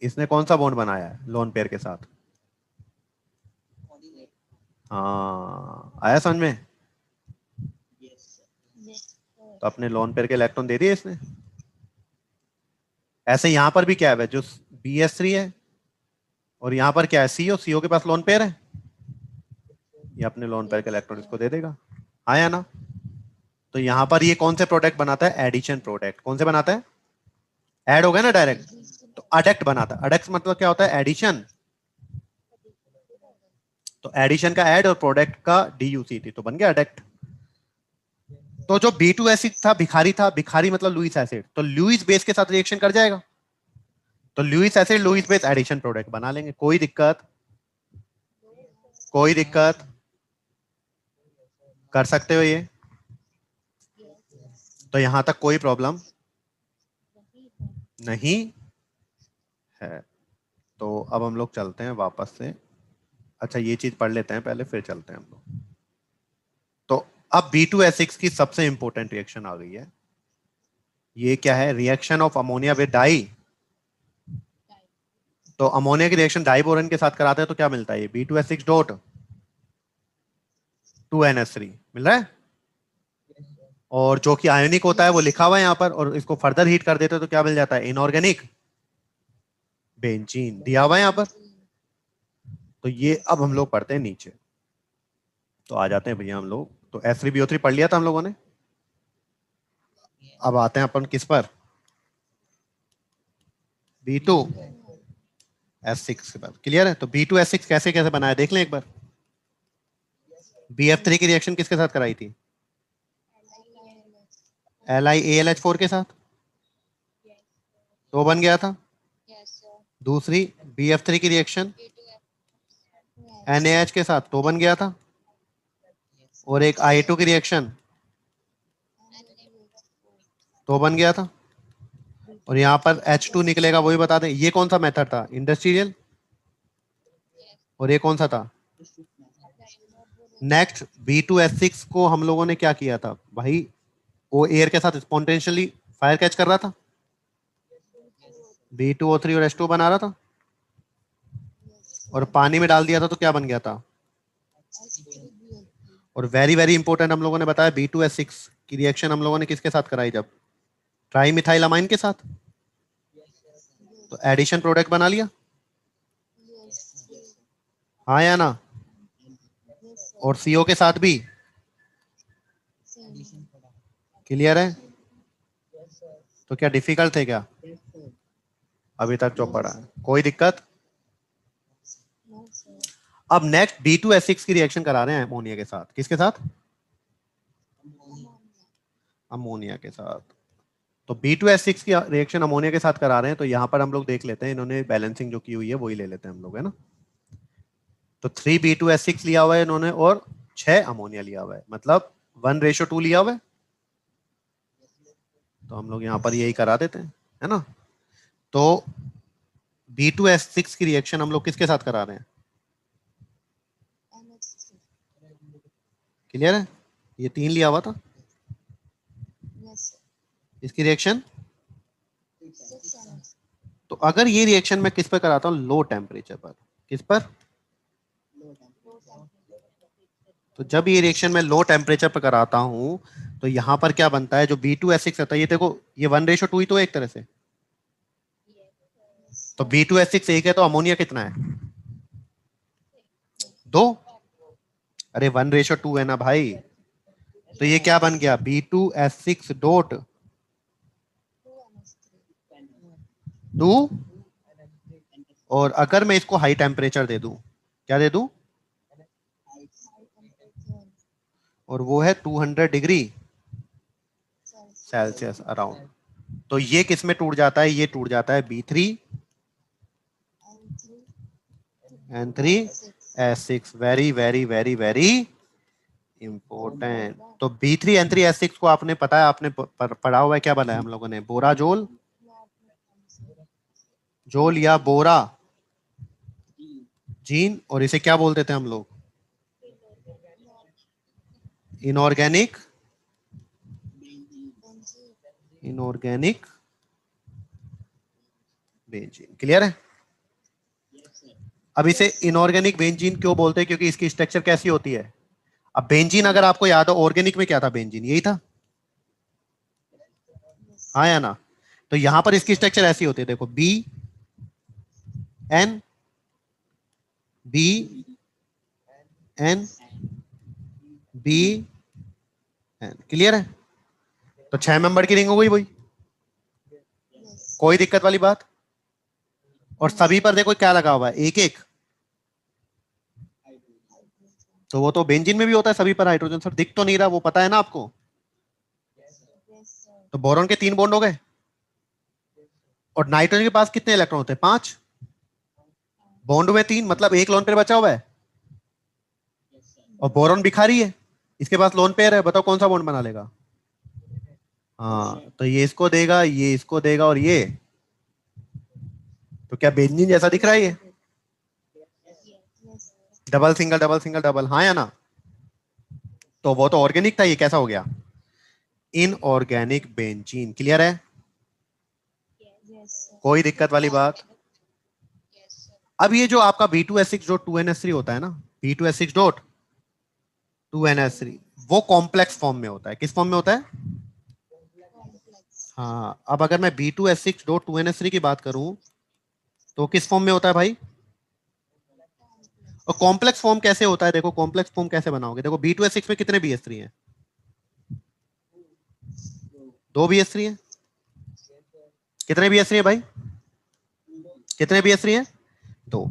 इसने कौन सा बॉन्ड बनाया है लोन पेयर के साथ। हाँ आया समझ में। तो अपने लोन पेयर के इलेक्ट्रॉन दे दिए इसने। ऐसे यहां पर भी क्या है, जो BH3 है, और यहां पर क्या है, CO के पास लोन पेयर है, ये अपने लोन पेयर के इलेक्ट्रॉन इसको दे देगा। आया ना। तो यहां पर ये कौन से प्रोडक्ट बनाता है, एडिशन प्रोडक्ट। कौन से बनाता है, ऐड हो गया ना डायरेक्ट। तो अडक्ट बनाता है। अडक्ट मतलब क्या होता है, एडिशन। तो एडिशन का ऐड और प्रोडक्ट का DUCT, तो बन गया अडक्ट। तो जो B2S6 था, भिखारी था। भिखारी मतलब लुईस एसिड, तो लुईस बेस के साथ रिएक्शन कर जाएगा। तो Lewis acid Lewis base addition product बना लेंगे। कोई दिक्कत, कोई दिक्कत, कर सकते हो ये। तो यहां तक कोई प्रॉब्लम नहीं है। तो अब हम लोग चलते हैं वापस से। अच्छा ये चीज पढ़ लेते हैं पहले, फिर चलते हैं हम लोग। तो अब B2S6 की सबसे इंपॉर्टेंट रिएक्शन आ गई है। ये क्या है, reaction of ammonia with di. तो अमोनिया की रिएक्शन डाई बोरन के साथ कराते हैं तो क्या मिलता है, B2S6 डॉट 2NH3 मिल रहा है। और जो कि आयोनिक होता है वो लिखा हुआ है यहाँ पर, और इसको फर्दर हीट कर देते हैं तो क्या मिल जाता है, इनऑर्गेनिक बेंजीन दिया हुआ है यहाँ पर। तो ये अब हम लोग पढ़ते हैं नीचे। तो आ जाते हैं भैया हम लोग, तो H3BO3 पढ़ लिया था हम लोगों ने। अब आते हैं अपन किस पर, B2S6 के बाद। क्लियर है। तो B2S6 कैसे कैसे बनाया देख लें एक बार। BF3 की रिएक्शन किसके साथ कराई थी, LiAlH4 के साथ, तो बन गया था। दूसरी BF3 की रिएक्शन NaH के साथ, तो बन गया था। और एक I2 की रिएक्शन तो बन गया था, और यहाँ पर H2 निकलेगा, वही बता दें। ये कौन सा मेथड था, इंडस्ट्रियल, और ये कौन सा था, नेक्स्ट B2S6 को हम लोगों ने क्या किया था भाई, वो एयर के साथ स्पॉन्टेनियसली फायर कैच कर रहा था, B2O3 और H2 बना रहा था, और पानी में डाल दिया था तो क्या बन गया था, और वेरी वेरी इंपॉर्टेंट हम लोगों ने बताया B2S6 की रिएक्शन हम लोगों ने किसके साथ कराई, जब ट्राई मिथाइल अमाइन के साथ, तो एडिशन प्रोडक्ट बना लिया, हाँ या ना, और CO के साथ भी, क्लियर है, तो क्या डिफिकल्ट है क्या अभी तक जो पढ़ा है, कोई दिक्कत। अब नेक्स्ट B2S6 की रिएक्शन करा रहे हैं अमोनिया के साथ, किसके साथ, अमोनिया के साथ, तो B2S6 की रिएक्शन अमोनिया के साथ करा रहे हैं, तो यहां पर हम लोग देख लेते हैं, इन्होंने बैलेंसिंग जो की हुई है वही ले लेते हैं हम लोग, है ना। तो 3 B2S6 लिया हुआ है इन्होंने, और 6 अमोनिया लिया हुआ है, मतलब 1:2 लिया हुआ है, तो हम लोग यहाँ पर यही करा देते हैं, है ना। तो B2S6 की रिएक्शन हम लोग किसके साथ करा रहे हैं, क्लियर है, ये 3 लिया हुआ था, इसकी रिएक्शन, तो अगर ये रिएक्शन मैं किस पर कराता हूँ, लो टेम्परेचर पर, किस पर, तो जब ये रिएक्शन मैं लो टेम्परेचर पर कराता हूं, तो यहां पर क्या बनता है, जो B2S6 रहता है, ये देखो ये 1:2 ही तो है एक तरह से, तो B2S6 एक है, तो अमोनिया कितना है, 2, अरे 1:2 है ना भाई, तो ये क्या बन गया, B2S6 डॉट 2, और अगर मैं इसको हाई टेम्परेचर दे दूं, क्या दे दूं, और वो है 200 डिग्री सेल्सियस अराउंड, तो ये किस में टूट जाता है, ये टूट जाता है B3N3S6, very very very very important. तो B3N3S6 को आपने पता है, आपने पढ़ा हुआ है, क्या बना है हम लोगों ने, बोराजोल, जोल या बोरा जीन, और इसे क्या बोलते थे हम लोग, इनऑर्गेनिक, इनऑर्गेनिक बेंजीन, क्लियर है। अब इसे इनऑर्गेनिक बेंजीन क्यों बोलते हैं, क्योंकि इसकी स्ट्रक्चर कैसी होती है, अब बेंजीन अगर आपको याद हो, ऑर्गेनिक में क्या था, बेंजीन यही था, हाँ या ना, तो यहां पर इसकी स्ट्रक्चर ऐसी होती है, देखो B N, क्लियर है, तो 6 मेंबर की रिंग हो गई वही, कोई दिक्कत वाली बात, और सभी पर देखो क्या लगा हुआ है, एक एक, तो वो तो बेंजीन में भी होता है सभी पर हाइड्रोजन, सर दिख तो नहीं रहा, वो पता है ना आपको, तो बोरॉन के 3 बॉन्ड हो गए, और नाइट्रोजन के पास कितने इलेक्ट्रॉन होते हैं, 5, बॉन्ड में 3, मतलब एक लोन पेयर बचा हुआ है, और बोरॉन भिखारी है, इसके पास लोन पेयर है, बताओ कौन सा बॉन्ड बना लेगा, हाँ, तो ये इसको देगा, ये इसको देगा, और ये, तो क्या बेंजीन जैसा दिख रहा है ये, डबल सिंगल डबल, हाँ या ना, तो वो तो ऑर्गेनिक था, ये कैसा हो गया, इनऑर्गेनिक बेंजीन, क्लियर है, कोई दिक्कत वाली बात। अब ये जो आपका B2S6 डॉट 2NS3 होता है ना, B2S6 डॉट 2NS3, वो कॉम्प्लेक्स फॉर्म में होता है, किस फॉर्म में होता है, हाँ, अब अगर मैं B2S6 डॉट 2NS3 की बात करूं, तो किस फॉर्म में होता है भाई, और कॉम्प्लेक्स फॉर्म कैसे होता है, देखो कॉम्प्लेक्स फॉर्म कैसे बनाओगे, देखो B2S6 में कितने BH3 हैं, 2 BH3 हैं, कितने BH3 हैं भाई, कितने BH3 हैं, 2।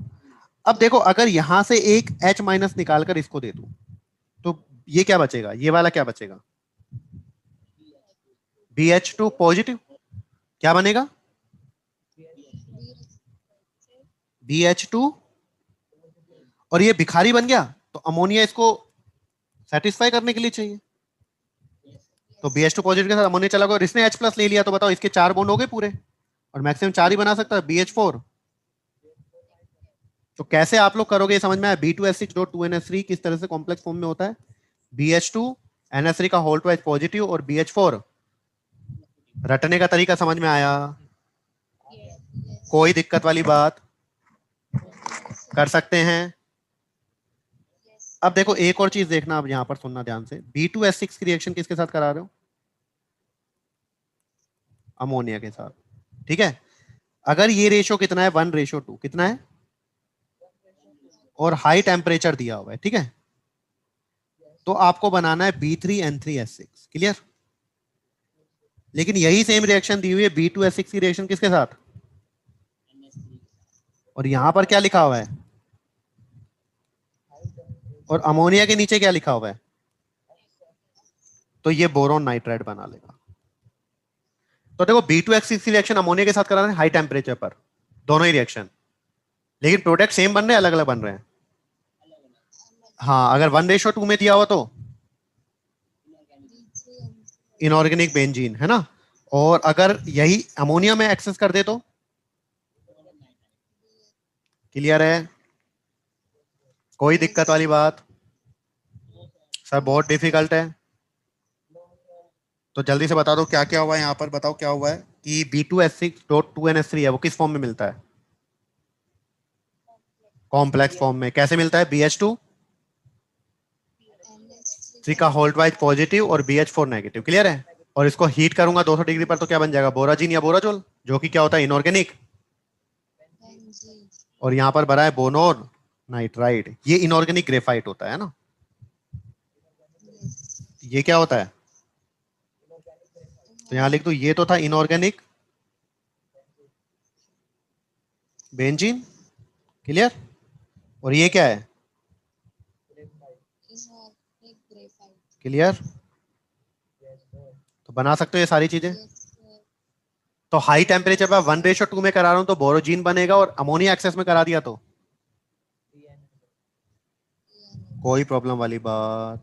अब देखो अगर यहां से एक H माइनस निकालकर इसको दे दूं, तो ये क्या बचेगा, ये वाला क्या बचेगा, BH2 पॉजिटिव, क्या बनेगा, BH2, और ये भिखारी बन गया, तो अमोनिया इसको सेटिस्फाई करने के लिए चाहिए। तो BH2 पॉजिटिव के साथ अमोनिया चला गया और इसने H प्लस ले लिया, तो बताओ इसके 4 बॉन्ड हो गए पूरे, और मैक्सिमम 4 ही बना सकता है BH4। तो कैसे आप लोग करोगे समझ में आया। B2H6.2NH3 किस तरह से कॉम्प्लेक्स फॉर्म में होता है, BH2 NH3 का होल ट्वाइस पॉजिटिव और BH4। रटने का तरीका समझ में आया, कोई दिक्कत वाली बात, कर सकते हैं। अब देखो एक और चीज देखना, अब यहां पर सुनना ध्यान से। B2H6 की रिएक्शन किसके साथ करा रहे हो, अमोनिया के साथ, ठीक है। अगर ये रेशो कितना है, 1:2 कितना है, और हाई टेम्परेचर दिया हुआ है, ठीक है, तो आपको बनाना है B3N3H6, क्लियर। लेकिन यही सेम रिएक्शन दी हुई है B2H6 की रिएक्शन किसके साथ, और यहां पर क्या लिखा हुआ है, और अमोनिया के नीचे क्या लिखा हुआ है, तो ये बोरोन नाइट्राइड बना लेगा। तो देखो B2H6 की रिएक्शन अमोनिया के साथ करा रहे हैं हाई टेम्परेचर पर, दोनों ही रिएक्शन, लेकिन प्रोडक्ट सेम बन रहे हैं अलग अलग बन रहे हैं। हाँ, अगर 1:2 में दिया हुआ तो इनऑर्गेनिक बेंजीन है ना, और अगर यही अमोनिया में एक्सेस कर दे तो, क्लियर है, कोई दिक्कत वाली बात, सर बहुत डिफिकल्ट है। तो जल्दी से बता दो क्या क्या हुआ है यहाँ पर, बताओ क्या हुआ है कि B2H6.2NH3 है वो किस फॉर्म में मिलता है, कॉम्प्लेक्स फॉर्म में। कैसे मिलता है, BH2 3 का होल ट्वाइस पॉजिटिव और BH4 नेगेटिव, क्लियर है। और इसको हीट करूंगा 200 डिग्री पर तो क्या बन जाएगा, बोराजीन या बोराजोल, जो कि क्या होता है, इनऑर्गेनिक। और यहाँ पर भरा है बोनोन नाइट्राइड, ये इनऑर्गेनिक ग्रेफाइट होता है ना। ये क्या होता है, तो यहां लिख दो, ये तो था इनऑर्गेनिक बेंजीन, क्लियर। और ये क्या है, क्लियर। तो बना सकते हो ये सारी चीजें। तो हाई टेम्परेचर पर 1:2 में करा रहा हूं तो बोरोजीन बनेगा, और अमोनिया एक्सेस में करा दिया तो कोई प्रॉब्लम वाली बात,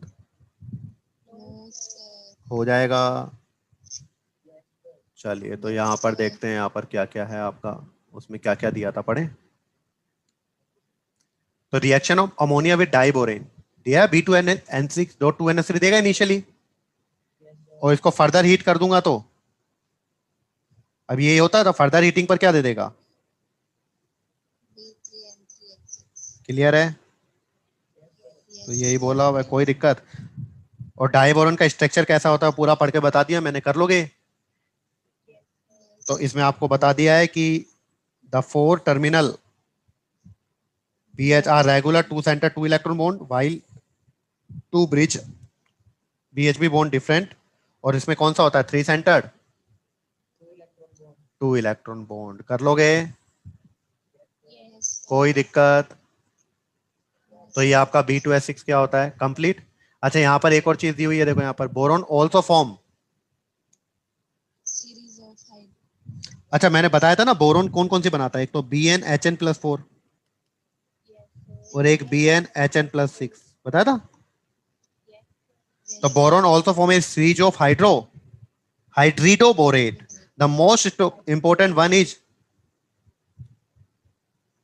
हो जाएगा। चलिए तो यहाँ पर देखते हैं यहाँ पर क्या क्या है आपका, उसमें क्या क्या दिया था पढ़े। तो reaction of ammonia with diborane दिया है, B2N6.2NH3 देगा इनिशियली, और इसको फर्दर हीट कर दूंगा तो, अब ये होता है तो फर्दर हीटिंग पर क्या दे देगा, क्लियर है। तो यही बोला हुआ है, कोई दिक्कत। और डाइबोरॉन का स्ट्रक्चर कैसा होता है पूरा पढ़ के बता दिया मैंने, कर लोगे। तो इसमें आपको बता दिया है कि the 4 terminal BH are regular 2 center 2 electron bond while 2 bridge BHB bond different। और इसमें कौन सा होता है 3 centered 2 इलेक्ट्रॉन बॉन्ड, कर लोगे, कोई दिक्कत। तो ये आपका B2H6 क्या होता है, कंप्लीट। अच्छा यहाँ पर एक और चीज दी हुई है, देखो यहाँ पर बोरॉन ऑल्सो फॉर्म। अच्छा मैंने बताया था ना बोरॉन कौन कौन सी बनाता है, एक तो BnHn+4 और एक BnHn+6 बताया था। तो boron also form a series of hydridoborate, the most important one is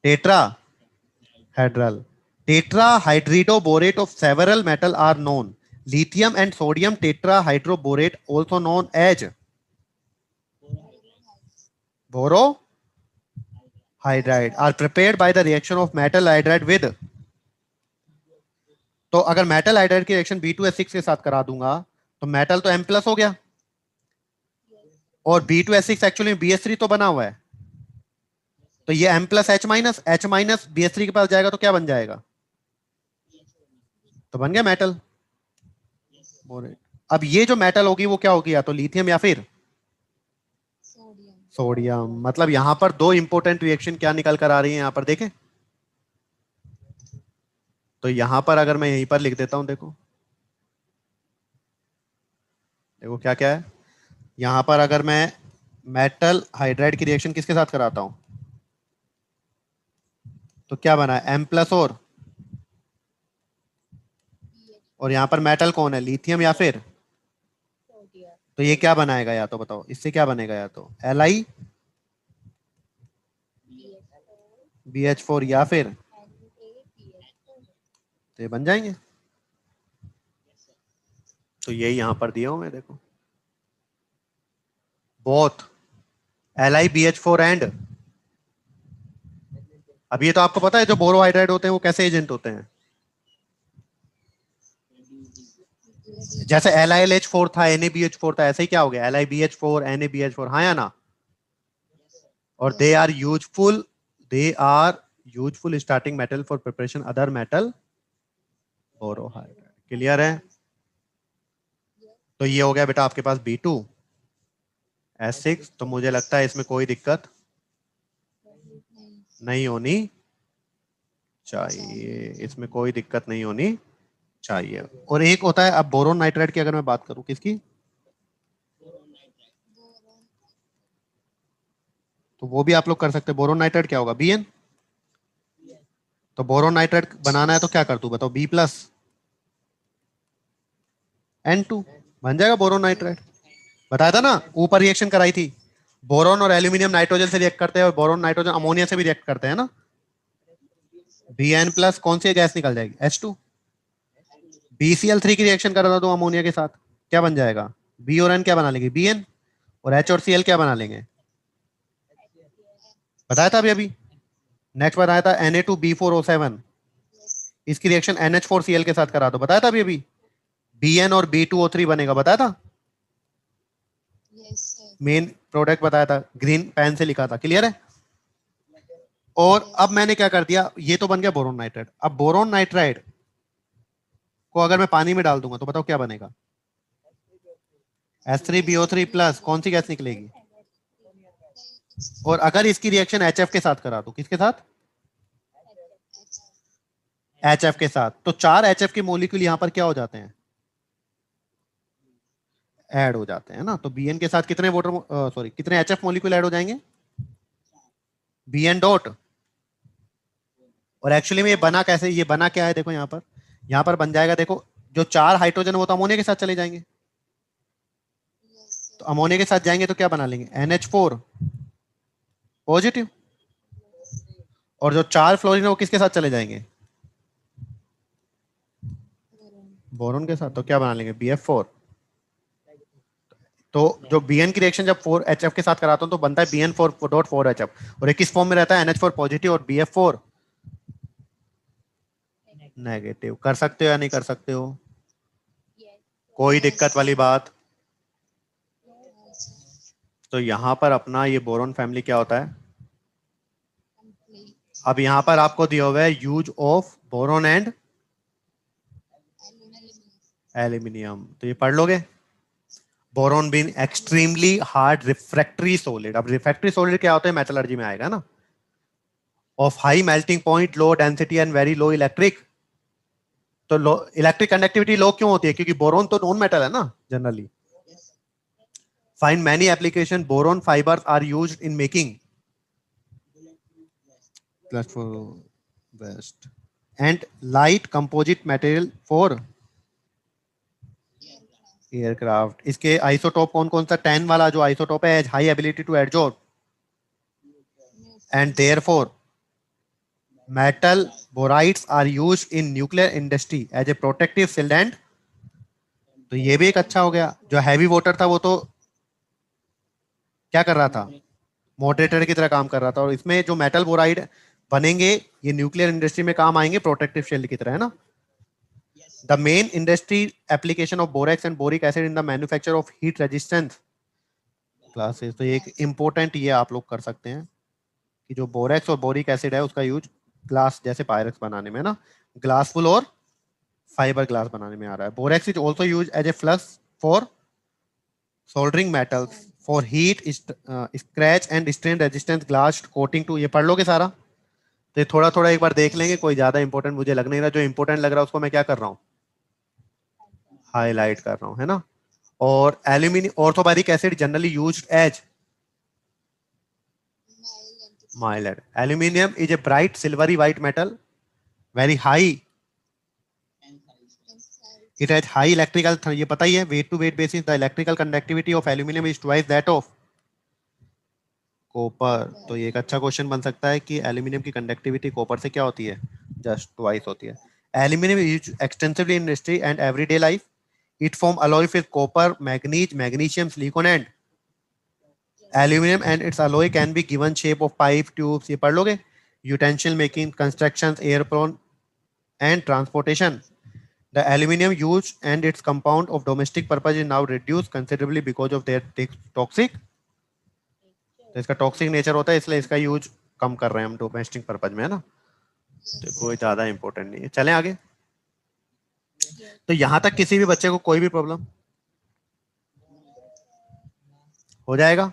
tetrahedral. Tetrahydroborate of several metal are known. Lithium and sodium tetrahydroborate, also known as borohydride, are prepared by the reaction of metal hydride with। तो अगर मेटल हाइड्राइड की रिएक्शन B2H6 के साथ करा दूंगा तो मेटल तो M प्लस हो गया, और B2H6 एक्चुअली BH3 तो बना हुआ है, तो ये M+H- BH3 के पास जाएगा तो क्या बन जाएगा, तो बन गया मेटल बोरेट। अब ये जो मेटल होगी वो क्या होगी, या तो लिथियम या फिर सोडियम। मतलब यहां पर दो इंपॉर्टेंट रिएक्शन क्या निकल कर आ रही है यहां पर देखें। तो यहां पर अगर मैं यहीं पर लिख देता हूं, देखो देखो क्या क्या है यहां पर। अगर मैं मेटल हाइड्राइड की रिएक्शन किसके साथ कराता हूं तो क्या बना है M+ और और यहाँ पर मेटल कौन है, लिथियम या फिर, तो ये क्या बनाएगा, या तो बताओ इससे क्या बनेगा, या तो Li BH4 या फिर, तो ये बन जाएंगे। तो यही यहाँ पर दिया हुआ है देखो, बोथ LiBH4 एंड, अब ये तो आपको पता है जो बोरोहाइड्राइड होते हैं वो कैसे एजेंट होते हैं, जैसे LiLH4 था NaBH4 था, ऐसे ही क्या हो गया LiBH4 NaBH4, हाँ या ना, और they are useful starting metal for preparation other metal borohydride. Clear है? तो ये हो गया बेटा आपके पास B2S6, तो मुझे लगता है इसमें कोई दिक्कत नहीं होनी चाहिए, इसमें कोई दिक्कत नहीं होनी चाहिए। और एक होता है, अब बोरोन नाइट्राइड की अगर मैं बात करूं, किसकी, तो वो भी आप लोग कर सकते हैं। बोरोन नाइट्राइड क्या होगा, Bn, तो बोरोन नाइट्राइड बनाना है तो क्या कर तू बताओ, B+N2 बन जाएगा बोरोन नाइट्राइड। बताया था ना, ऊपर रिएक्शन कराई थी, बोरोन और एल्यूमिनियम नाइट्रोजन से रिएक्ट करते हैं और बोरोन नाइट्रोजन अमोनिया से भी रिएक्ट करते हैं ना, Bn+ कौन सी गैस निकल जाएगी, H2। BCl3 की रिएक्शन कर रहा था तो अमोनिया के साथ क्या बन जाएगा, B और N क्या बना लेंगे, Bn, और H और Cl क्या बना लेंगे, बताया था अभी अभी। नेक्स्ट बताया था Na2B4O7, इसकी रिएक्शन NH4Cl के साथ करा दो, बताया था अभी अभी। Bn और B2O3 बनेगा, बताया था। मेन प्रोडक्ट बताया था, ग्रीन पेन से लिखा था, क्लियर है। और अब मैंने क्या कर दिया, ये तो बन गया बोरोन नाइट्राइड। अब बोरोन नाइट्राइड को अगर मैं पानी में डाल दूंगा तो बताओ क्या बनेगा, H3BO3+, कौन सी गैस निकलेगी। और अगर इसकी रिएक्शन HF के साथ करा दो, किसके साथ, HF के साथ, तो 4 HF के मोलिक्यूल यहां पर क्या हो जाते हैं, ऐड हो जाते हैं ना। तो Bn के साथ कितने कितने HF मोलिक्यूल ऐड हो जाएंगे, Bn डॉट। और एक्चुअली में ये बना कैसे, ये बना क्या है देखो, यहाँ पर बन जाएगा देखो, जो 4 हाइड्रोजन वो तो अमोनिया के साथ चले जाएंगे, तो अमोनिया के साथ जाएंगे तो क्या बना लेंगे, NH4 पॉजिटिव, और जो 4 फ्लोरीन है वो किसके साथ चले जाएंगे, बोरोन के साथ, तो क्या बना लेंगे, BF4। तो जो Bn की रिएक्शन जब 4HF के साथ कराता हूं तो बनता है Bn4.4HF, और एक किस फॉर्म में रहता है, NH4 पॉजिटिव और BF4 नेगेटिव। कर सकते हो या नहीं कर सकते हो, कोई दिक्कत वाली बात। तो यहां पर अपना ये बोरोन फैमिली क्या होता है। अब यहां पर आपको दिया हुआ है use of boron and aluminium, तो ये पढ़ लोगे। Boron been extremely hard refractory solid, अब रिफ्रैक्टरी सॉलिड क्या होता है, मेटलर्जी में आएगा ना, of high melting point, low density and very low electric. तो लो इलेक्ट्रिक कंडक्टिविटी लो क्यों होती है, क्योंकि बोरोन तो नॉन मेटल है ना generally. Find many application, boron fibres are used in making best and light composite material for aircraft. इसके आइसोटोप कौन कौन सा, 10 वाला जो आइसोटोप है, high ability to adsorb and therefore metal borides are used in nuclear industry as a protective shield and, तो ये भी एक अच्छा हो गया। जो हैवी वाटर था वो तो क्या कर रहा था, मॉडरेटर की तरह काम कर रहा था, और इसमें जो मेटल बोराइड बनेंगे ये न्यूक्लियर इंडस्ट्री में काम आएंगे प्रोटेक्टिव शील्ड की तरह, है ना। The main industry application of borax and boric acid in the manufacture of heat resistance classes, तो एक इंपॉर्टेंट ये आप लोग कर सकते हैं कि जो बोरेक्स और बोरिक एसिड है उसका यूज ग्लास जैसे पायरेक्स बनाने में ना, ग्लास फुल और फाइबर ग्लास बनाने में आ रहा है। Borax is also use as a flux for soldering metals for heat scratch and strain resistance glass coating to, ये पढ़ लोगे सारा। तो ये थोड़ा थोड़ा एक बार देख लेंगे, कोई ज्यादा इंपॉर्टेंट मुझे लग नहीं रहा, जो इंपॉर्टेंट लग रहा है उसको मैं क्या कर रहा हूँ, हाईलाइट कर रहा हूँ, है ना। और aluminium orthoboric acid generally used as mild. Aluminium is a bright silvery white metal, very high it has high electrical, ये पता ही है, weight to weight basis the electrical conductivity of aluminium is twice that of copper. तो ये एक अच्छा क्वेश्चन बन सकता है कि एल्यूमिनियम की कंडक्टिविटी कॉपर से क्या होती है, जस्ट ट्वाइस होती है। Aluminium is extensively in industry and everyday life. It form alloy with copper, manganese, magnesium, silicon and aluminium and its alloy can be given shape of pipe, tubes, ये पढ़ लोगे। Utensil making, constructions, aeroplane and transportation. The aluminum used and its compound of domestic purpose is now reduced considerably because of their toxic, तो इसका टॉक्सिक नेचर होता है इसलिए इसका यूज कम कर रहे हैं हम डोमेस्टिक पर्पज में, है ना। तो कोई ज्यादा इंपॉर्टेंट नहीं है, चलें आगे। तो यहां तक किसी भी बच्चे को कोई भी प्रॉब्लम हो जाएगा।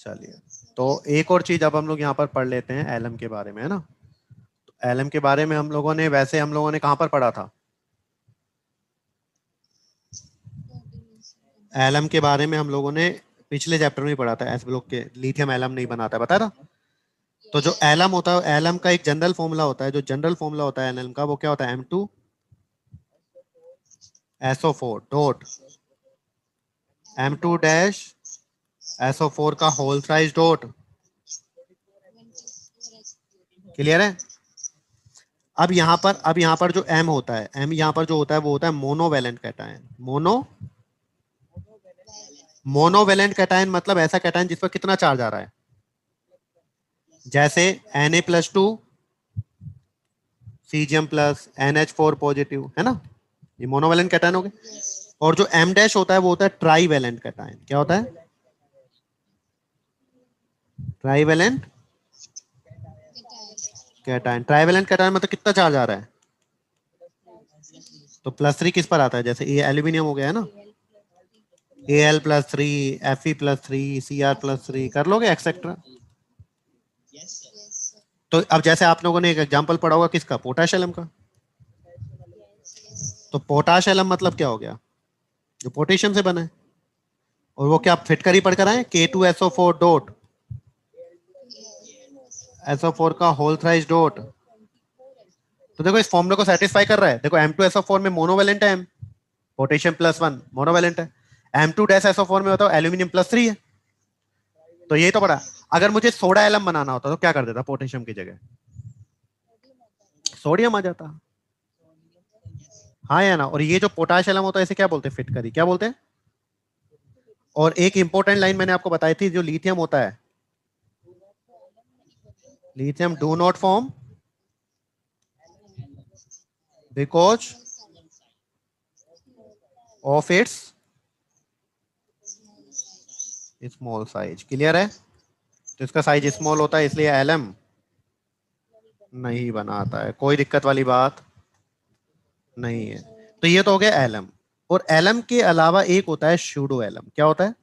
चलिए, तो एक और चीज अब हम लोग यहाँ पर पढ़ लेते हैं एलम के बारे में, है ना। तो एलम के बारे में हम लोगों ने कहाँ पर पढ़ा था, एलम के बारे में हम लोगों ने पिछले चैप्टर में पढ़ा था। एस ब्लॉक के लिथियम एलम नहीं बनाता, बता था। तो जो एलम होता है, एलम का एक जनरल फॉर्मूला होता है, जो जनरल फॉर्मूला होता है एलम का, वो क्या होता है, M2SO4 dot M2 dash SO4 का होल साइज डॉट। क्लियर है। अब यहाँ पर जो M होता है, M यहाँ पर जो होता है वो होता है मोनोवेलेंट कैटायन। मोनोवेलेंट कैटायन मतलब ऐसा कैटायन जिस पर कितना चार्ज आ रहा है, जैसे Na+2 Cgm+, NH4 पॉजिटिव, है ना, ये मोनोवेलेंट कैटायन हो गए। और जो M डैश होता है वो होता है ट्राईवेलेंट कैटायन। क्या होता है, ट्राईवेलेंट कैटायन। ट्राईवेलेंट कैटायन मतलब कितना चार्ज आ रहा है, तो +3 किस पर आता है, जैसे ये एल्यूमिनियम हो गया है ना, Al+3, Fe+3, Cr+3, कर लोगे एक्सेट्रा। तो अब जैसे आप लोगों ने एक एग्जांपल पढ़ा होगा किसका, पोटाश एलम का। तो पोटाश एलम मतलब क्या हो गया, जो पोटेशियम से बना है। और वो क्या आप फिट कर ही पढ़कर आए, K2SO4 डॉट SO4 का होल थ्राइस डॉट। तो देखो इस फॉर्मूले को सेटिस्फाई कर रहा है। देखो M2SO4 में मोनोवेलेंट है, M पोटेशियम +1 मोनोवेलेंट है। M2-SO4 में बताओ एल्यूमिनियम +3 है। तो यही तो पढ़ा। अगर मुझे सोडा एलम बनाना होता तो क्या कर देता, पोटेशियम की जगह सोडियम आ जाता। हाँ या ना। और ये जो पोटाश एलम होता है इसे क्या बोलते हैं, फिट करी, क्या बोलते हैं। और एक इंपॉर्टेंट लाइन मैंने आपको बताई थी, जो लिथियम होता है, lithium do not form because of its small size. Clear है। तो इसका साइज स्मॉल होता है इसलिए एलम नहीं बनाता है, कोई दिक्कत वाली बात नहीं है। तो ये तो हो गया एलम। और एलम के अलावा एक होता है शूडो एलम। क्या होता है,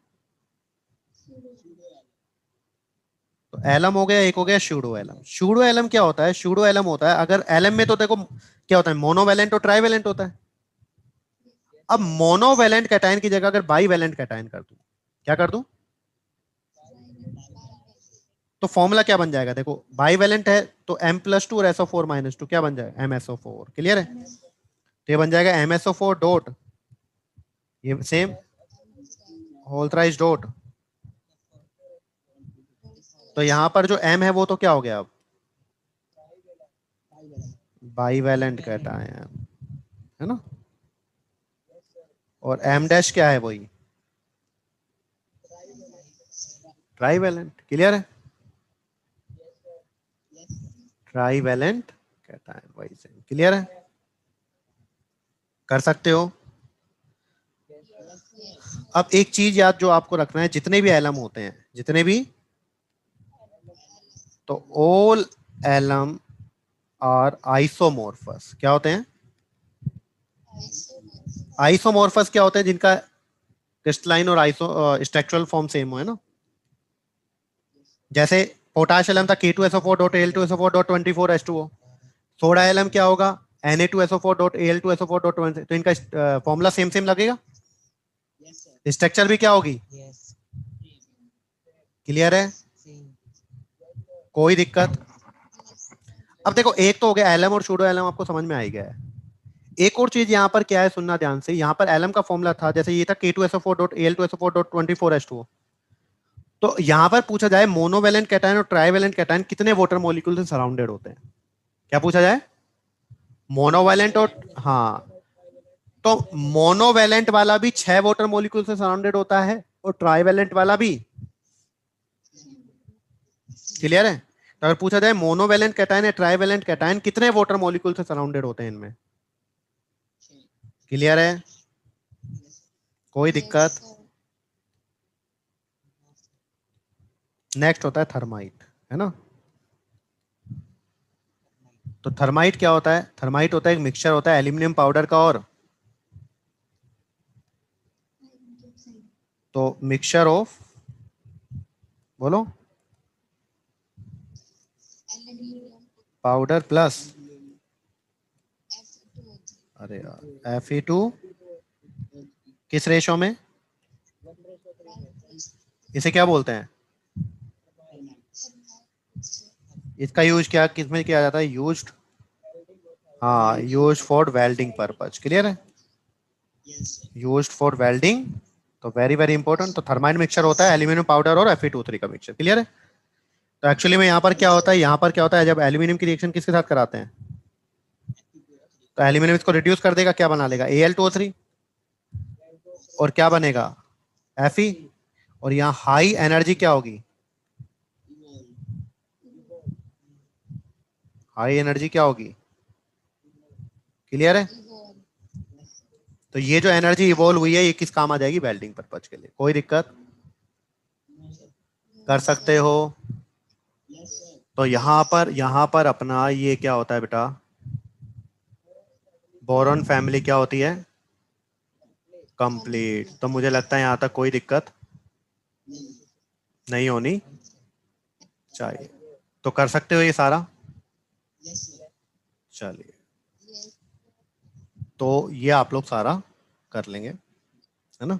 तो एलम हो गया, एक हो गया शूडो एलम। शूडो एलम क्या होता है, शूडो एलम होता है, अगर एलम में तो देखो क्या होता है, मोनोवेलेंट और ट्राईवेलेंट होता है। अब मोनोवेलेंट कैटायन की जगह अगर बाईवेलेंट कैटायन कर दूं, क्या कर दूं, तो फॉर्मूला क्या बन जाएगा, देखो बाईवेलेंट है तो M+2 और SO4-2 क्या बन जाएगा, MSO4। क्लियर है। तो ये बन जाएगा MSO4 डॉट, ये सेम होल थ्राइस डॉट। तो यहां पर जो M है वो तो क्या हो गया, अब बाईवेलेंट कैटायन, है ना। और M डैश क्या है, वही ट्राईवेलेंट। क्लियर है। ट्राईवेलेंट कैटायन वही सेम। क्लियर है, कर सकते हो। अब एक चीज याद जो आपको रखना है, जितने भी एलम होते हैं, जितने भी, तो ऑल एलम आर आइसोमोर्फस। क्या होते हैं, आइसोमोर्फस क्या होते हैं, जिनका क्रिस्टलाइन और आइसो स्ट्रक्चरल फॉर्म सेम हो, है ना। जैसे पोटाश एलम था K2SO4 dot Al2SO4 dot 24H2O। Soda alum क्या होगा, Na2SO4 डॉट Al2SO4 डॉट 20। तो इनका फॉर्मूला सेम सेम लगेगा, स्ट्रक्चर भी क्या होगी, क्लियर है, कोई दिक्कत। अब देखो एक तो हो गया एलम और शूडो एलम, आपको समझ में आ ही गया है। एक और चीज यहाँ पर क्या है, सुनना ध्यान से, यहाँ पर एलएम का फॉर्मूला था, जैसे ये था K2SO4.Al2SO4.24H2O। तो यहाँ पर पूछा जाए मोनोवेलेंट कैटायन और ट्राइवेलेंट कैटायन कितने वाटर मॉलिक्यूल से सराउंडेड होते हैं, क्या पूछा जाए? मोनोवेलेंट और, हाँ, तो मोनोवेलेंट वाला भी 6 वाटर मॉलिक्यूल से सराउंडेड होता है और ट्राइवेलेंट वाला भी। क्लियर है? तो अगर पूछा जाए मोनोवेलेंट कैटायन या ट्राइवेलेंट कैटायन कितने वाटर मॉलिक्यूल से सराउंडेड होते हैं इनमें? क्लियर है? कोई दिक्कत? नेक्स्ट होता है थर्माइट, है ना। तो थर्माइट क्या होता है? थर्माइट होता है एक मिक्सचर होता है एल्यूमिनियम पाउडर का और, तो मिक्सचर ऑफ, बोलो, पाउडर प्लस, अरे यार Fe2 किस रेशो में, इसे क्या बोलते हैं? इसका यूज क्या किसमें किया जाता है? यूज्ड, हाँ, used for welding purpose. Clear है? यूज्ड फॉर वेल्डिंग, तो वेरी वेरी इंपॉर्टेंट। तो थर्माइट मिक्सचर होता है एल्यूमिनियम पाउडर और Fe2O3 का मिक्सचर। क्लियर है? तो एक्चुअली में यहाँ पर क्या होता है, यहाँ पर क्या होता है, जब एल्यूमिनियम की रिएक्शन किसके साथ कराते हैं, तो एल्यूमिनियम इसको रिड्यूस कर देगा, क्या बना लेगा? Al2O3, और क्या बनेगा? Fe, और यहाँ हाई एनर्जी क्या होगी? हाई एनर्जी क्या होगी? क्लियर है? तो ये जो एनर्जी इवॉल्व हुई है ये किस काम आ जाएगी? वेल्डिंग पर्पज के लिए। कोई दिक्कत? कर सकते हो। तो यहाँ पर अपना ये क्या होता है बेटा, बोरॉन फैमिली क्या होती है? कंप्लीट। तो मुझे लगता है यहाँ तक कोई दिक्कत नहीं होनी चाहिए। तो कर सकते हो ये सारा? चलिए, तो ये आप लोग सारा कर लेंगे, है ना।